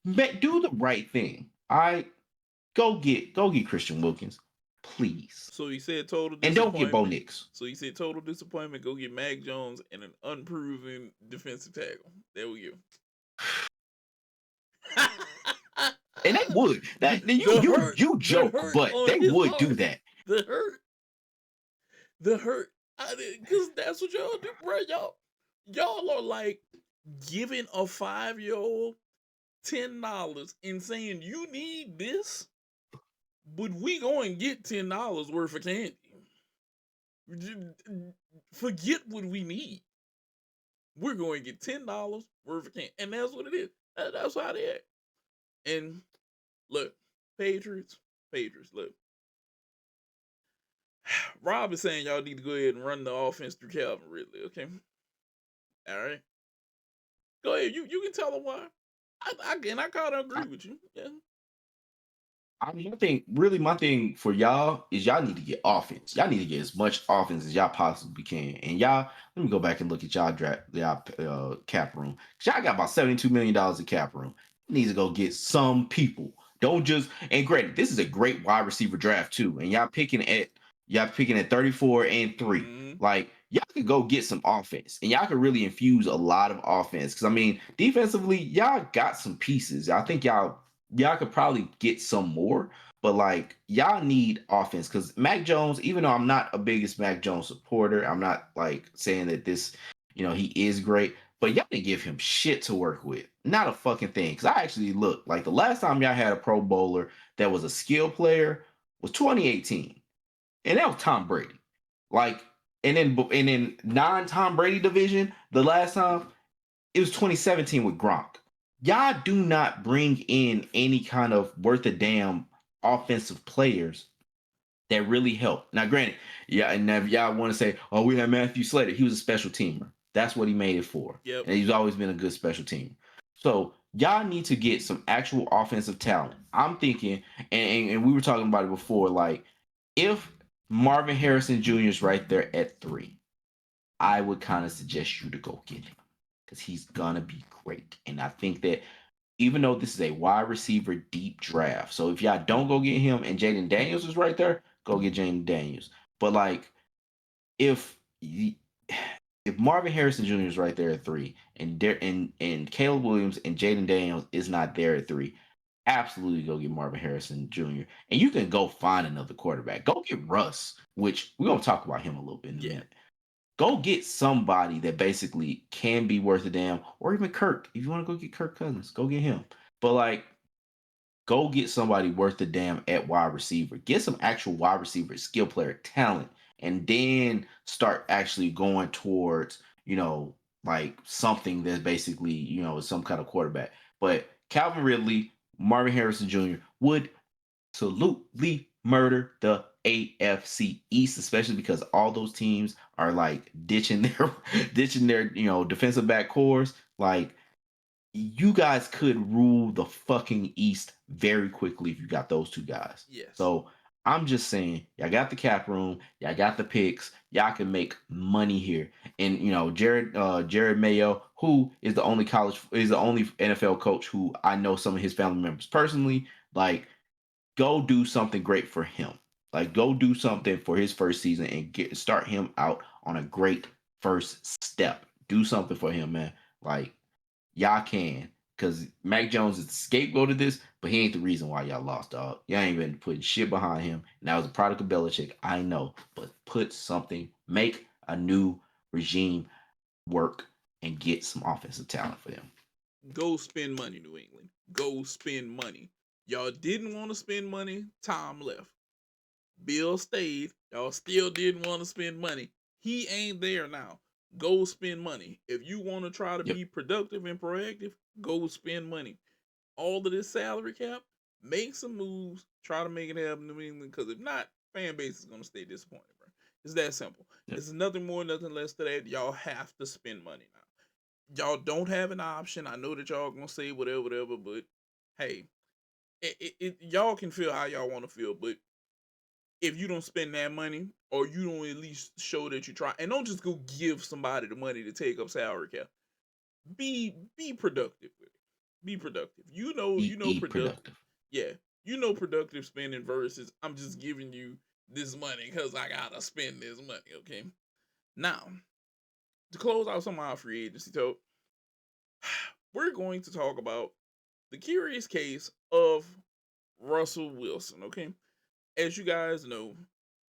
Do the right thing. All right. Go get Christian Wilkins, please. So he said total And don't get Bo disappointment. Nix. So he said total disappointment. Go get Mac Jones and an unproven defensive tackle. There we go. And they would. You joke, but they would do that. The hurt. Because that's what y'all do, bro. Y'all are like giving a 5-year-old $10 and saying you need this, but we going to get $10 worth of candy. Forget what we need. We're going to get $10 worth of candy, and that's what it is. That's how they act. And look, Patriots, look. Rob is saying y'all need to go ahead and run the offense through Calvin Ridley, okay? All right. Go ahead. You can tell him why. I kind of agree with you. Yeah. My thing for y'all is y'all need to get offense. Y'all need to get as much offense as y'all possibly can. And y'all, let me go back and look at y'all cap room. Cause y'all got about $72 million in cap room. You need to go get some people. Don't just, and granted, this is a great wide receiver draft too. And y'all picking at 34 and 3. Mm-hmm. Like, y'all could go get some offense. And y'all could really infuse a lot of offense. Cause I mean, defensively, y'all got some pieces. I think y'all could probably get some more, but like y'all need offense because Mac Jones, even though I'm not a biggest Mac Jones supporter, I'm not like saying that this, he is great, but y'all didn't give him shit to work with. Not a fucking thing. Because I actually looked like the last time y'all had a Pro Bowler that was a skill player was 2018, and that was Tom Brady. Like, and then non-Tom Brady division, the last time it was 2017 with Gronk. Y'all do not bring in any kind of worth a damn offensive players that really help. Now, granted, yeah, and if y'all want to say, oh, we have Matthew Slater, he was a special teamer. That's what he made it for. Yep. And he's always been a good special teamer. So y'all need to get some actual offensive talent. I'm thinking, and we were talking about it before, like if Marvin Harrison Jr. is right there at 3, I would kind of suggest you to go get him because he's gonna be great. And I think that even though this is a wide receiver deep draft, so if y'all don't go get him and Jaden Daniels is right there, go get Jaden Daniels. But like, if Marvin Harrison Jr. is right there at 3, and Caleb Williams and Jaden Daniels is not there at 3, absolutely go get Marvin Harrison Jr. And you can go find another quarterback. Go get Russ, which we're gonna talk about him a little bit in a minute. Go get somebody that basically can be worth a damn, or even Kirk. If you want to go get Kirk Cousins, go get him. But like, go get somebody worth a damn at wide receiver. Get some actual wide receiver skill player talent, and then start actually going towards, like something that's basically, some kind of quarterback. But Calvin Ridley, Marvin Harrison Jr. would absolutely murder the AFC East, especially because all those teams are like ditching their defensive back cores. Like, you guys could rule the fucking East very quickly if you got those two guys. Yes. So I'm just saying, y'all got the cap room, y'all got the picks, y'all can make money here. And Jared Mayo, who is the only NFL coach who I know some of his family members personally, like go do something great for him. Like go do something for his first season and start him out on a great first step. Do something for him, man. Like y'all can. Because Mac Jones is the scapegoat of this, but he ain't the reason why y'all lost, dog. Y'all ain't been putting shit behind him. And that was a product of Belichick, I know. But put something, make a new regime work and get some offensive talent for them. Go spend money, New England. Go spend money. Y'all didn't want to spend money. Tom left. Bill stayed. Y'all still didn't want to spend money. He ain't there now. Go spend money. If you want to try to Yep. be productive and proactive, go spend money. All of this salary cap, make some moves, try to make it happen in New England, because if not, fan base is going to stay disappointed, bro. It's that simple. Yep. It's nothing more, nothing less to that. Y'all have to spend money now. Y'all don't have an option. I know that y'all going to say whatever, but hey, y'all can feel how y'all want to feel, but if you don't spend that money, or you don't at least show that you try, and don't just go give somebody the money to take up salary cap. Be productive with it. Be productive. You know productive. Productive. Yeah, productive spending versus I'm just giving you this money because I gotta spend this money. Okay. Now, to close out some of our free agency talk, we're going to talk about the curious case of Russell Wilson. Okay, as you guys know,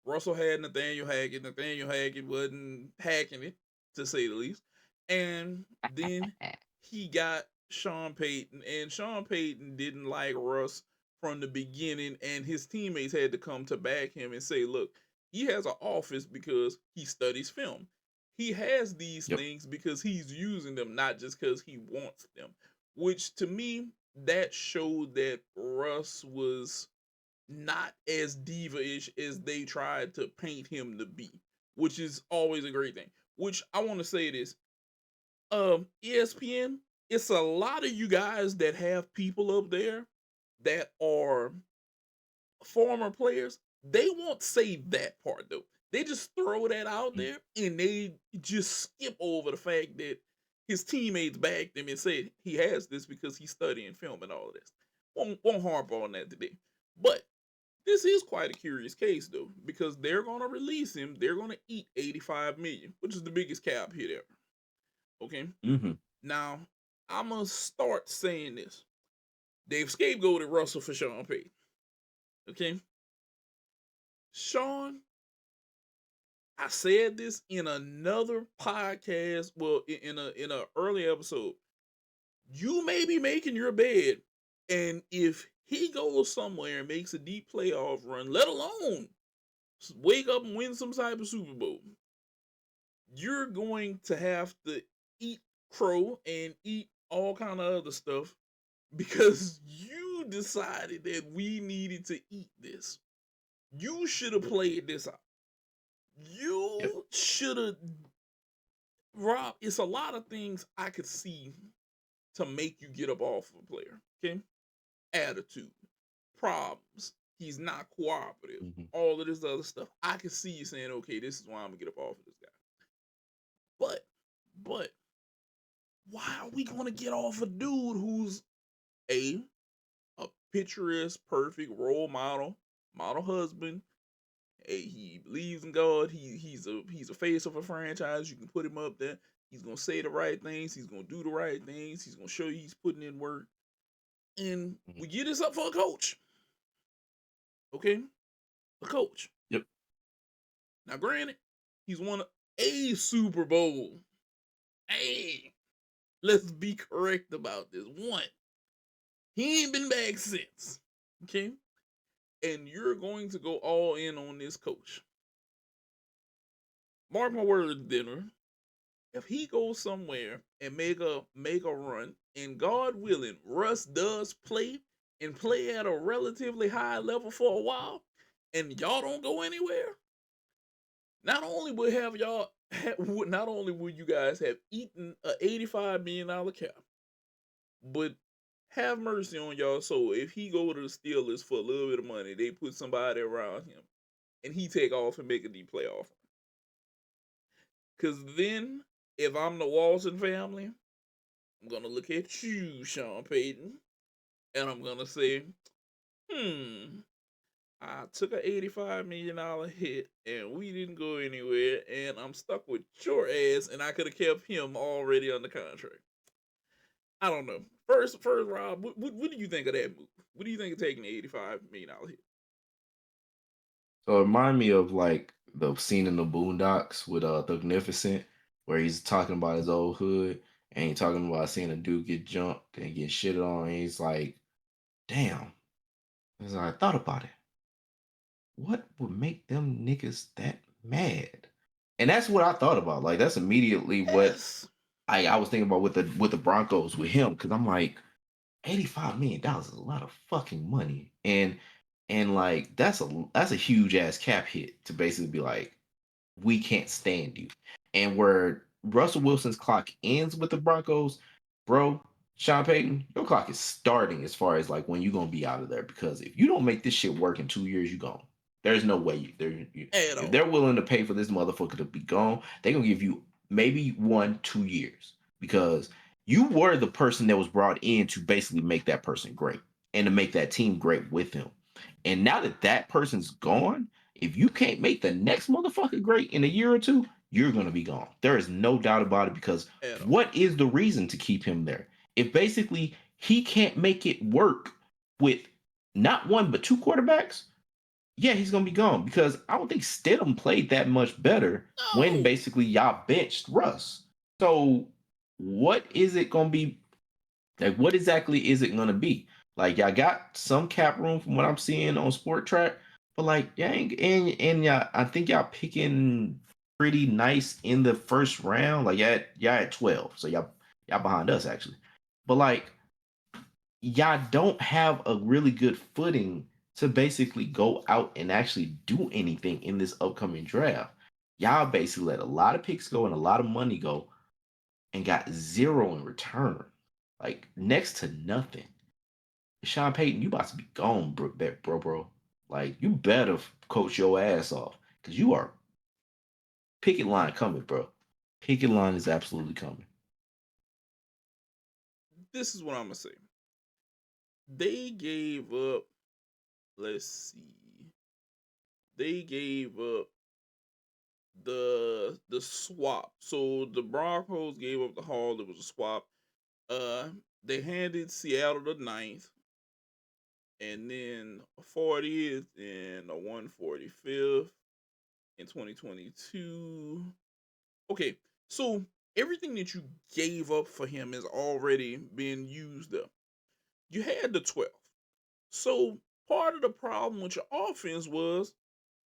Russell had Nathaniel Hackett. Nathaniel Hackett wasn't hacking it, to say the least. And then he got Sean Payton, and Sean Payton didn't like Russ from the beginning, and his teammates had to come to back him and say, look, he has an office because he studies film. He has these Yep. things because he's using them, not just because he wants them. Which to me, that showed that Russ was not as diva-ish as they tried to paint him to be, which is always a great thing. Which I want to say this, ESPN, it's a lot of you guys that have people up there that are former players. They won't say that part though. They just throw that out there and they just skip over the fact that his teammates backed him and said he has this because he's studying film and all of this. Won't harp on that today. But this is quite a curious case though, because they're gonna release him. They're gonna eat 85 million, which is the biggest cap hit ever. Okay. Mm-hmm. Now I'm gonna start saying this. They've scapegoated Russell for Sean Payton. Okay. Sean, I said this in another podcast. Well, in a early episode. You may be making your bed, and if he goes somewhere and makes a deep playoff run, let alone wake up and win some type of Super Bowl, you're going to have to eat crow and eat all kind of other stuff because you decided that we needed to eat this. You should have played this out. You should have, Rob. It's a lot of things I could see to make you get up off of a player. Okay, attitude, problems. He's not cooperative. Mm-hmm. All of this other stuff. I can see you saying, okay, this is why I'm gonna get up off of this guy. But why are we gonna get off a dude who's a picturesque, perfect role model husband? Hey, he believes in God. He's a face of a franchise. You can put him up there. He's gonna say the right things. He's gonna do the right things. He's gonna show you he's putting in work. And we get this up for a coach. Okay, a coach. Yep. Now, granted, he's won a Super Bowl. Hey, let's be correct about this. One, he ain't been back since. Okay, and you're going to go all in on this coach. Mark my words, dinner. If he goes somewhere and make a run, and God willing, Russ does play and play at a relatively high level for a while, and y'all don't go anywhere, not only will you guys have eaten a $85 million cap, but have mercy on y'all. So if he go to the Steelers for a little bit of money, they put somebody around him, and he take off and make a deep playoff. Because then, if I'm the Walton family, I'm gonna look at you, Sean Payton, and I'm gonna say, I took a $85 million hit and we didn't go anywhere, and I'm stuck with your ass, and I could have kept him already under contract. I don't know. First, Rob, what do you think of that move? What do you think of taking the $85 million hit? So it remind me of like the scene in the Boondocks with Thugnificent, where he's talking about his old hood and he's talking about seeing a dude get jumped and get shitted on, and he's like, damn. He's like, I thought about it. What would make them niggas that mad? And that's what I thought about. Like that's immediately what Yes. I was thinking about with the Broncos with him, because I'm like, $85 million is a lot of fucking money. And like that's a huge ass cap hit to basically be like, we can't stand you. And where Russell Wilson's clock ends with the Broncos, bro, Sean Payton, your clock is starting as far as like when you're gonna be out of there. Because if you don't make this shit work in 2 years, you gone. There's no way At if all. they're willing to pay for this motherfucker to be gone, they're gonna give you maybe 1-2 years, because you were the person that was brought in to basically make that person great and to make that team great with him. And now that that person's gone, if you can't make the next motherfucker great in a year or two, you're going to be gone. There is no doubt about it, because At all. what is the reason to keep him there? If basically he can't make it work with not one but two quarterbacks, yeah, he's going to be gone, because I don't think Stidham played that much better when No. basically y'all benched Russ. So what is it going to be? Like, what exactly is it going to be? Like, y'all got some cap room from what I'm seeing on Sport Track, but like, yeah, and yeah, I think y'all picking pretty nice in the first round. Like, y'all at 12, so y'all behind us actually. But like, y'all don't have a really good footing to basically go out and actually do anything in this upcoming draft. Y'all basically let a lot of picks go and a lot of money go and got zero in return. Like, next to nothing. Sean Payton, you about to be gone, bro. Like, you better coach your ass off, because you are picket line coming, bro. Picket line is absolutely coming. This is what I'm gonna say. They gave up. Let's see. They gave up the swap. So the Broncos gave up the Hall. It was a swap. Uh, they handed Seattle the ninth, and then a 40th and a 145th in 2022. Okay, so everything that you gave up for him has already been used up. You had the 12th. So part of the problem with your offense was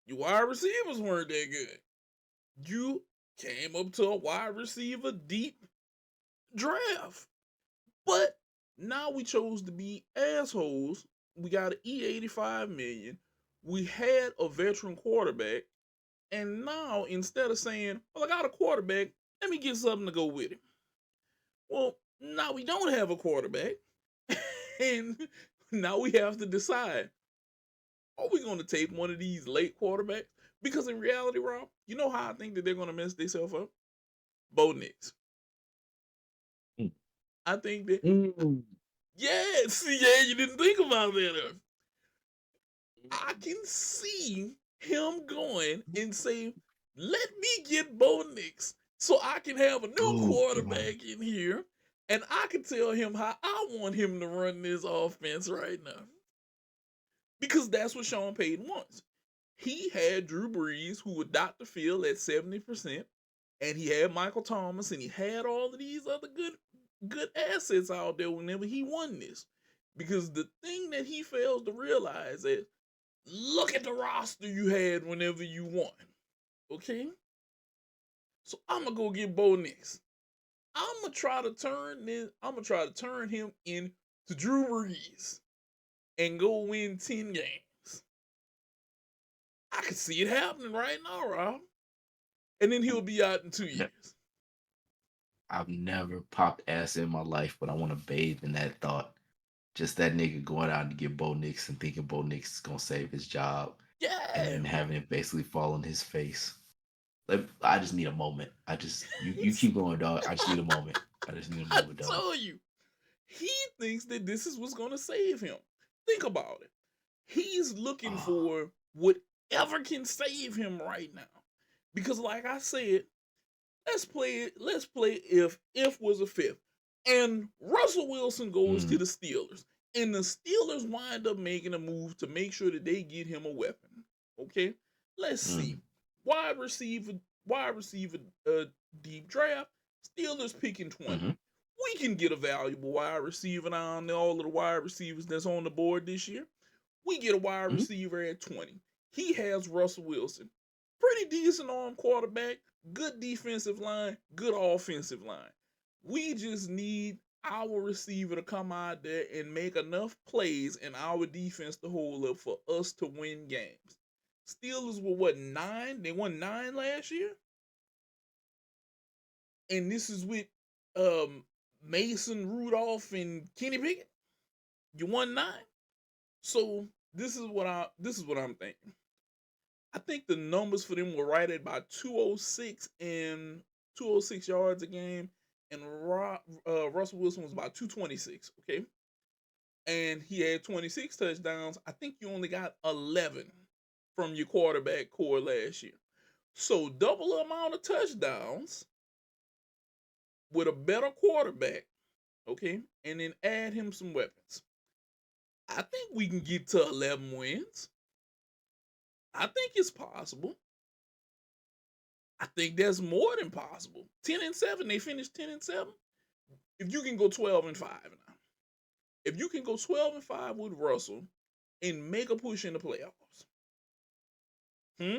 your wide receivers weren't that good. You came up to a wide receiver deep draft. But now we chose to be assholes. We got an E85 million. We had a veteran quarterback. And now instead of saying, well, I got a quarterback, let me get something to go with it. Well, now we don't have a quarterback. And now we have to decide, are we going to take one of these late quarterbacks? Because in reality, Rob, you know how I think that they're going to mess themselves up? Bo Nix. Mm. I think that, Mm. yeah, you didn't think about that. I can see him going and say, let me get Bo Nix so I can have a new Oh, God. quarterback in here, and I can tell him how I want him to run this offense right now. Because that's what Sean Payton wants. He had Drew Brees, who would dot the field at 70%, and he had Michael Thomas, and he had all of these other good assets out there whenever he won this. Because the thing that he fails to realize is, look at the roster you had whenever you won. Okay? So I'm gonna go get Bo Nix. I'm gonna try to turn him into Drew Brees and go win 10 games. I can see it happening right now, Rob. And then he'll be out in 2 years. I've never popped ass in my life, but I want to bathe in that thought. Just that nigga going out to get Bo Nix and thinking Bo Nix is gonna save his job, and Yeah. then having it basically fall on his face. Like, I just need a moment. You keep going, dog. I just need a moment. I just need a I moment, dog. tell you, he thinks that this is what's going to save him. Think about it. He's looking Oh, for whatever can save him right now. Because, like I said, let's play it. Let's play if was a fifth, and Russell Wilson goes to mm, the Steelers, and the Steelers wind up making a move to make sure that they get him a weapon. Okay, let's see. mm, Wide receiver, wide receiver, deep draft. Steelers picking 20. mm-hmm, We can get a valuable wide receiver on all of the wide receivers that's on the board this year. We get a wide mm-hmm. receiver at 20. He has Russell Wilson. Pretty decent arm quarterback, good defensive line, good offensive line. We just need our receiver to come out there and make enough plays and our defense to hold up for us to win games. Steelers were what, 9? They won 9 last year? And this is with um Mason Rudolph and Kenny Pickett. You won 9. So this is what I'm thinking. I think the numbers for them were right at about 206 and 206 yards a game, and Russell Wilson was about 226. Okay, and he had 26 touchdowns. I think you only got 11 from your quarterback core last year. So double amount of touchdowns with a better quarterback. Okay, and then add him some weapons. I think we can get to 11 wins. I think it's possible. I think that's more than possible. 10-7, they finished 10-7. If you can go 12-5 now, if you can go 12-5 with Russell and make a push in the playoffs, hmm?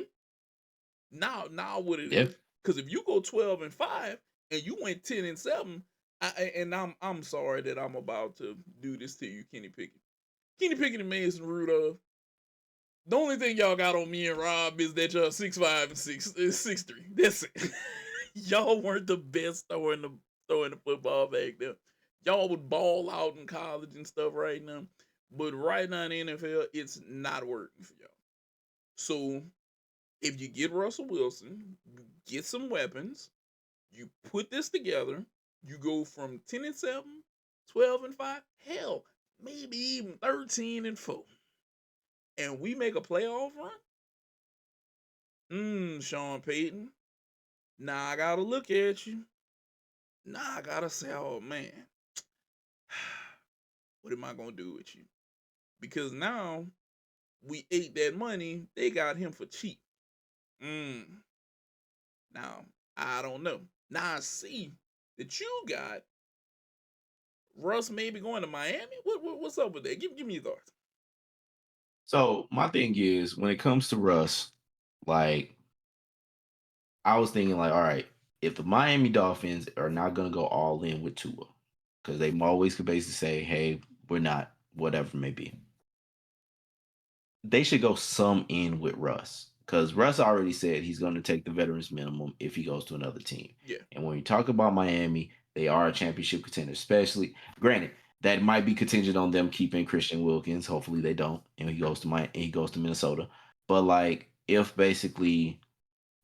Now what it Yeah. is? Because if you go 12-5 and you went 10-7, I'm sorry that I'm about to do this to you, Kenny Pickett. Kenny Pickett and Mason Rudolph. The only thing y'all got on me and Rob is that y'all 6'5" and 6'3". That's it. Y'all weren't the best throwing the football back then. Y'all would ball out in college and stuff right now. But right now in the NFL, it's not working for y'all. So if you get Russell Wilson, you get some weapons, you put this together, you go from 10-7, 12-5, hell, maybe even 13-4. And we make a playoff run? Sean Payton. Now I gotta look at you. Now I gotta say, oh man, what am I gonna do with you? Because now we ate that money. They got him for cheap. Now I don't know. Now I see that you got Russ maybe going to Miami. What's up with that? Give me your thoughts. So my thing is, when it comes to Russ, like, I was thinking, like, all right, if the Miami Dolphins are not gonna go all in with Tua, because they always could basically say, hey, we're not, whatever it may be, they should go some in with Russ. Because Russ already said he's going to take the veterans minimum if he goes to another team. Yeah, And when you talk about Miami, they are a championship contender, especially, granted, that might be contingent on them keeping Christian Wilkins. Hopefully they don't. And he goes to Minnesota. But like, if basically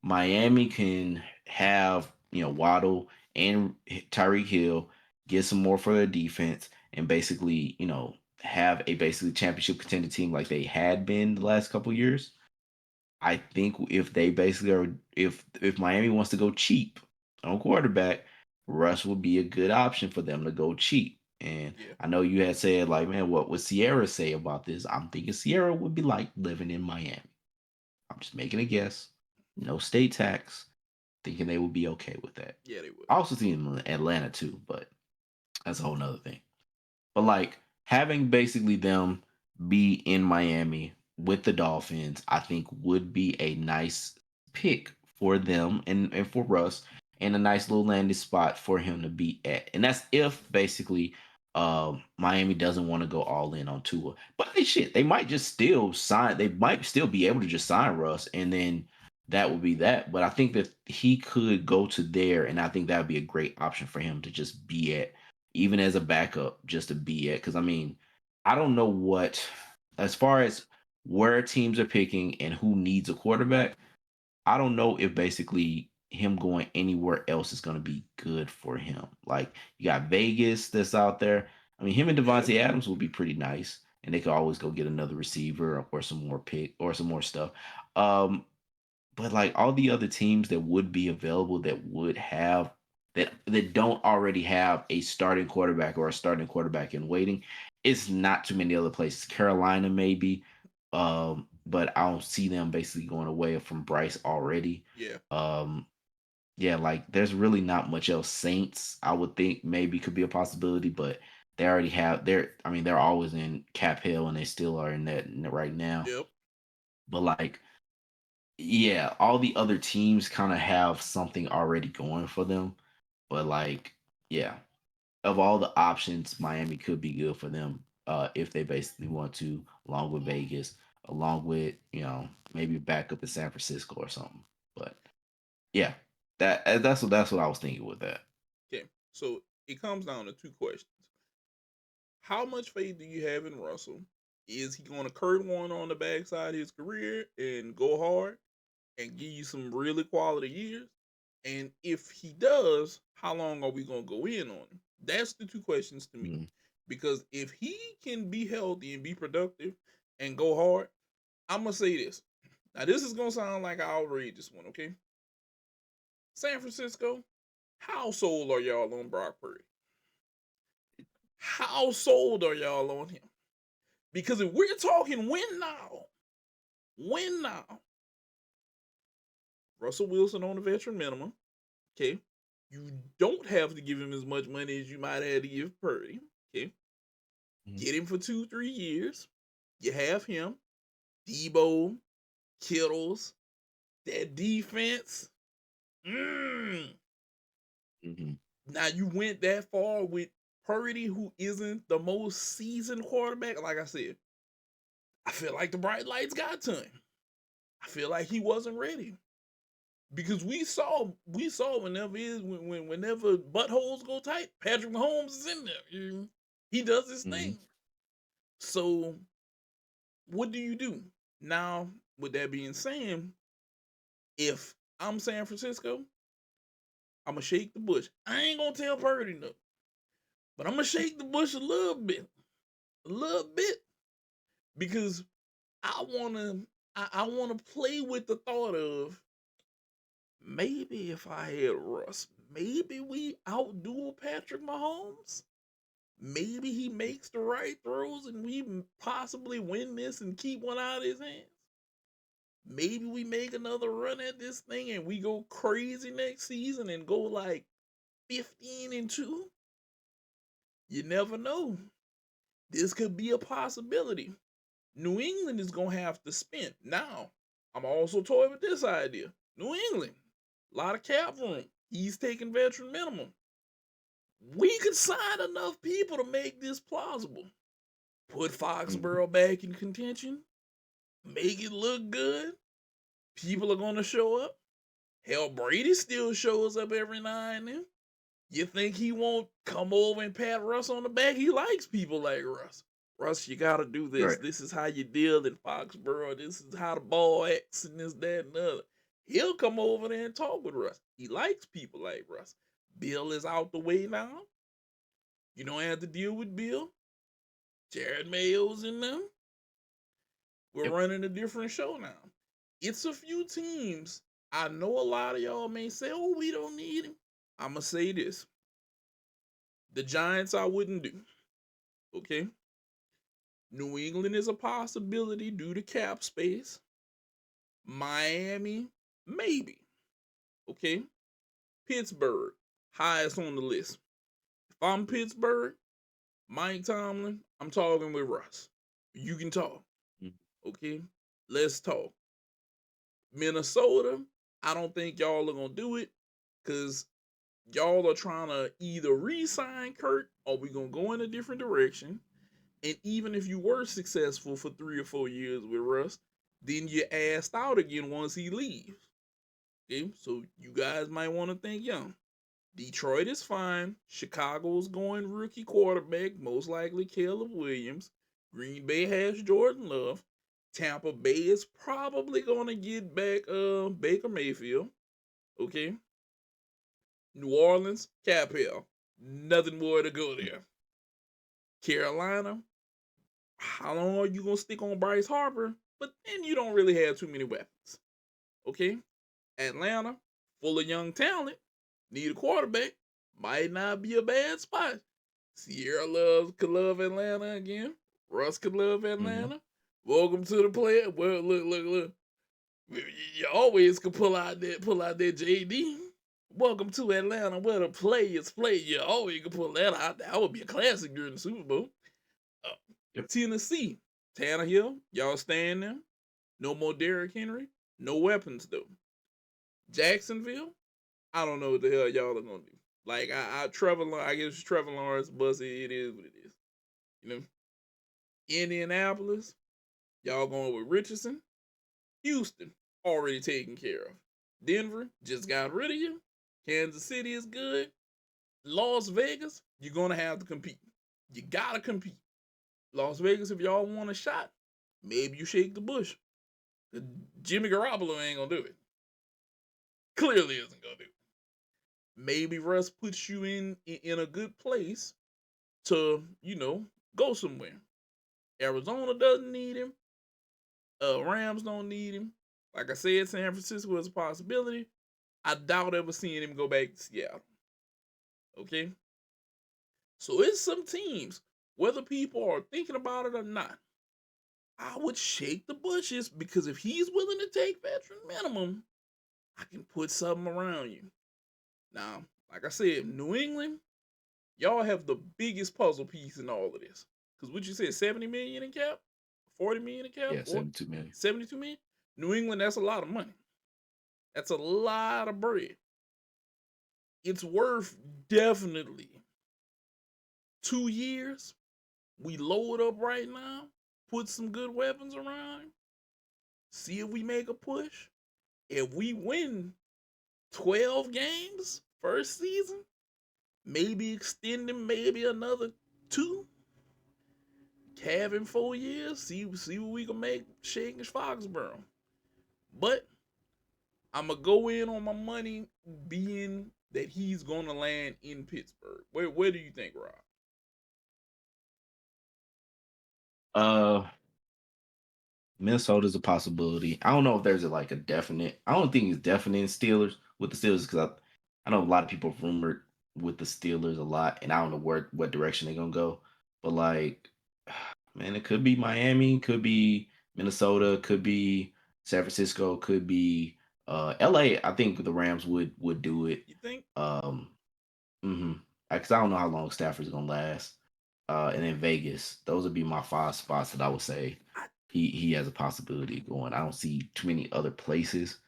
Miami can have, Waddle and Tyreek Hill get some more for their defense and basically, have a basically championship contender team like they had been the last couple years. I think if they basically are, if Miami wants to go cheap on quarterback, Russ would be a good option for them to go cheap. And yeah, I know you had said, like, man, what would Sierra say about this? I'm thinking Sierra would be like living in Miami. I'm just making a guess. No state tax. Thinking they would be okay with that. yeah. They would. I also see them in Atlanta too, but that's a whole nother thing. But like, having basically them be in Miami with the Dolphins, I think would be a nice pick for them and for Russ, and a nice little landing spot for him to be at. And that's if basically Miami doesn't want to go all in on Tua. But they might just still sign, they might still be able to just sign Russ, and then that would be that. But I think that he could go to there, and I think that would be a great option for him to just be at, even as a backup, just to be at. Because I mean, I don't know what, as far as where teams are picking and who needs a quarterback, I don't know if basically him going anywhere else is going to be good for him. Like you got Vegas that's out there. I mean, him and Yeah, Devontae Adams will be pretty nice, and they could always go get another receiver or some more pick or some more stuff. Um, but like all the other teams that would be available that would have that don't already have a starting quarterback or a starting quarterback in waiting, it's not too many other places. Carolina maybe, but I don't see them basically going away from Bryce already. yeah, Um, yeah, like there's really not much else. Saints, I would think maybe could be a possibility, but they already have. I mean, they're always in cap hell, and they still are in that right now. yep, But like yeah, all the other teams kind of have something already going for them. But like, yeah, of all the options, Miami could be good for them if they basically want to, along with Vegas, along with maybe back up in San Francisco or something. But yeah, that's what I was thinking with that. okay. So it comes down to two questions. How much faith do you have in Russell? Is he going to Kurt Warner on the backside of his career and go hard and give you some really quality years? And if he does, how long are we going to go in on him? That's the two questions to me. Mhm. Because if he can be healthy and be productive and go hard, I'm going to say this. Now, this is going to sound like an outrageous one, okay? San Francisco, how sold are y'all on Brock Purdy? How sold are y'all on him? Because if we're talking win now, Russell Wilson on the veteran minimum, okay? You don't have to give him as much money as you might have to give Purdy, okay? Mhm. Get him for 2-3 years. You have him, Debo, Kittles, that defense. Mhm. Now you went that far with Purdy, who isn't the most seasoned quarterback. Like I said, I feel like the bright lights got to him. I feel like he wasn't ready because we saw whenever buttholes go tight, Patrick Mahomes is in there. He does his Mhm. thing. So what do you do now? With that being said, if I'm San Francisco, I'm gonna shake the bush. I ain't gonna tell Purdy no, but I'm gonna shake the bush a little bit, because I wanna I wanna play with the thought of maybe if I had Russ, maybe we outduel Patrick Mahomes. Maybe he makes the right throws and we possibly win this and keep one out of his hands. Maybe we make another run at this thing and we go crazy next season and go like 15-2. You never know. This could be a possibility. New England is gonna have to spend. Now, I'm also toying with this idea. New England, a lot of cap room. He's taking veteran minimum. We could sign enough people to make this plausible. Put Mhm. Foxborough back in contention. Make it look good. People are gonna show up. Hell, Brady still shows up every now and then. You think he won't come over and pat Russ on the back? He likes people like Russ. Russ, you gotta do this. Right. This is how you deal in Foxborough. This is how the ball acts and this, that, and the other. He'll come over there and talk with Russ. He likes people like Russ. Bill is out the way now. You don't have to deal with Bill. Jared Mayo's in them. We're Yep. running a different show now. It's a few teams. I know a lot of y'all may say, oh, we don't need him. I'm going to say this. The Giants, I wouldn't do. Okay? New England is a possibility due to cap space. Miami, maybe. Okay? Pittsburgh, highest on the list. If I'm Pittsburgh, Mike Tomlin, I'm talking with Russ. You can talk. Mhm. Okay? Let's talk. Minnesota, I don't think y'all are going to do it because y'all are trying to either re-sign Kurt or we're going to go in a different direction. And even if you were successful for 3 or 4 years with Russ, then you're asked out again once he leaves. Okay, so you guys might want to think young. Detroit is fine. Chicago's going rookie quarterback, most likely Caleb Williams. Green Bay has Jordan Love. Tampa Bay is probably gonna get back Baker Mayfield. Okay. New Orleans, Cap Hill. Nothing more to go there. Carolina, how long are you gonna stick on Bryce Harper? But then you don't really have too many weapons. Okay. Atlanta, full of young talent, need a quarterback. Might not be a bad spot. Sierra could love Atlanta again. Russ could love Mm-hmm. Atlanta. Welcome to the play. Well, look. You always could pull out that JD. Welcome to Atlanta, where the players play. You always could pull that out. That would be a classic during the Super Bowl. Uh, Yep. Tennessee, Tannehill, y'all staying there. No more Derrick Henry. No weapons though. Jacksonville, I don't know what the hell y'all are gonna do. Like I guess Trevor Lawrence, but it is what it is. You know, Indianapolis, y'all going with Richardson. Houston, already taken care of. Denver, just got rid of you. Kansas City is good. Las Vegas, you're gonna have to compete. You gotta compete. Las Vegas, if y'all want a shot, maybe you shake the bush. Jimmy Garoppolo ain't gonna do it. Clearly isn't gonna do it. Maybe Russ puts you in a good place to, go somewhere. Arizona doesn't need him. Rams don't need him. Like I said, San Francisco is a possibility. I doubt ever seeing him go back to Seattle. Okay? So it's some teams, whether people are thinking about it or not, I would shake the bushes because if he's willing to take veteran minimum, I can put something around you. Now, like I said, New England, y'all have the biggest puzzle piece in all of this. Because what you said, 70 million in cap? 40 million in cap? Yeah, 72 million. 72 million? New England, that's a lot of money. That's a lot of bread. It's worth definitely 2 years. We load up right now, put some good weapons around, see if we make a push. If we win 12 games first season, maybe extend them maybe another 2. Having 4 years, see what we can make shaking Foxborough. But I'm gonna go in on my money being that he's gonna land in Pittsburgh. Where do you think, Rob? Minnesota's a possibility. I don't know if there's a definite. I don't think it's definite in Steelers with the Steelers because I know a lot of people have rumored with the Steelers a lot, and I don't know what direction they're gonna go. But man, it could be Miami, could be Minnesota, could be San Francisco, could be LA. I think the Rams would do it. You think? Um, because I don't know how long Stafford's gonna last. And then Vegas. Those would be my 5 spots that I would say he has a possibility of going. I don't see too many other places.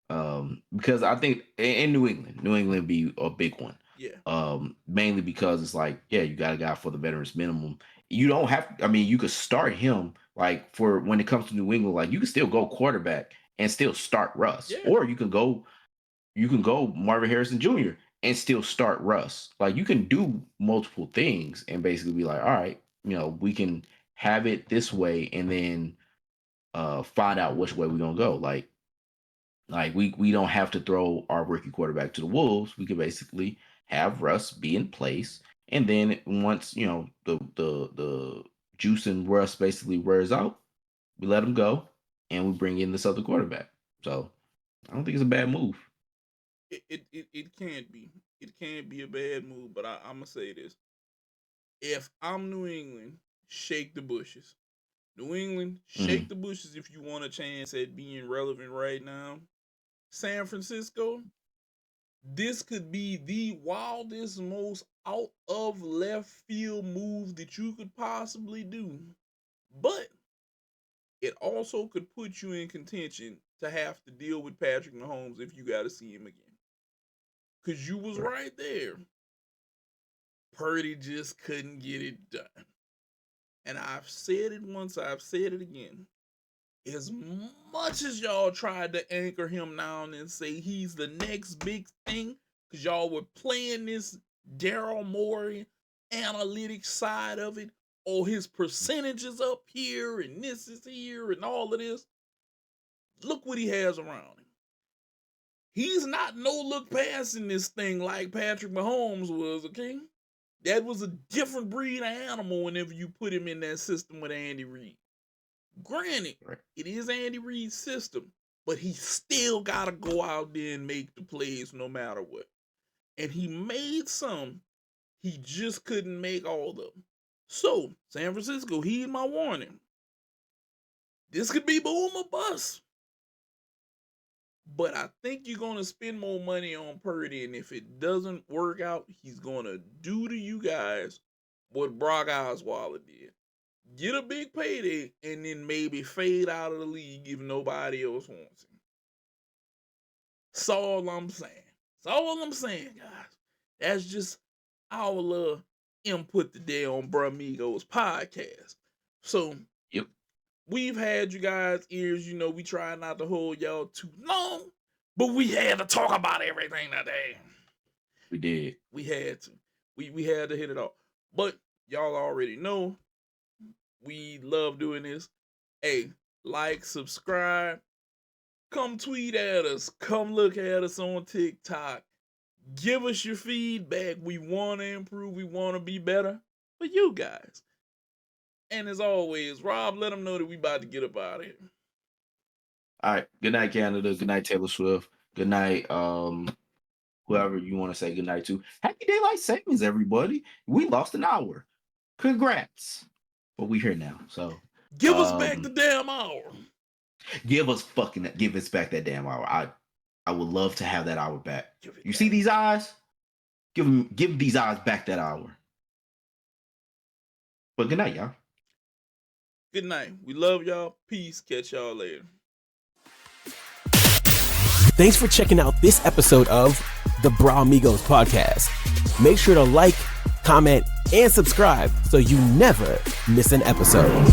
Because I think in New England be a big one. Yeah. Mainly because it's like, yeah, you got a guy for the veterans minimum. You don't have, I mean, you could start him for when it comes to New England, you can still go quarterback and still start Russ. Yeah. Or you can go Marvin Harrison Jr. and still start Russ. You can do multiple things and basically be like, all right, we can have it this way and then find out which way we're gonna go. We don't have to throw our rookie quarterback to the wolves. We can basically have Russ be in place, and then once the juice and Russ basically wears out, we let him go, and we bring in this other quarterback. So I don't think it's a bad move. It can't be. It can't be a bad move, but I'm gonna say this. If I'm New England, shake the bushes. New England, shake the bushes if you want a chance at being relevant right now. San Francisco, this could be the wildest, most out of left field move that you could possibly do. But it also could put you in contention to have to deal with Patrick Mahomes if you got to see him again. Because you was right there. Purdy just couldn't get it done. And I've said it once, I've said it again. As much as y'all tried to anchor him now and say he's the next big thing, because y'all were playing this Daryl Morey analytics side of it, oh, his percentage is up here and this is here and all of this. Look what he has around him. He's not no look passing this thing like Patrick Mahomes was, okay? That was a different breed of animal whenever you put him in that system with Andy Reid. Granted, it is Andy Reid's system, but he still got to go out there and make the plays no matter what. And he made some. He just couldn't make all of them. So, San Francisco, heed my warning. This could be boom or bust. But I think you're going to spend more money on Purdy, and if it doesn't work out, he's going to do to you guys what Brock Osweiler did. Get a big payday, and then maybe fade out of the league if nobody else wants him. That's all I'm saying. That's all I'm saying, guys. That's just our little input today on Bramigos podcast. So, yep. We've had you guys' ears, we try not to hold y'all too long, but we had to talk about everything today. We did. We had to. We had to hit it off. But y'all already know we love doing this. Hey, like, subscribe, come tweet at us, come look at us on TikTok. Give us your feedback. We want to improve. We want to be better for you guys. And as always, Rob, let them know that we about to get up out of here. All right. Good night, Canada. Good night, Taylor Swift. Good night, whoever you want to say good night to. Happy daylight savings, everybody. We lost an hour. Congrats. But we here now. So give us back the damn hour. Give us back that damn hour. I would love to have that hour back. You see these eyes? Give these eyes back that hour. But good night, y'all. Good night. We love y'all. Peace. Catch y'all later. Thanks for checking out this episode of the Bramigos podcast. Make sure to like, comment, and subscribe so you never miss an episode.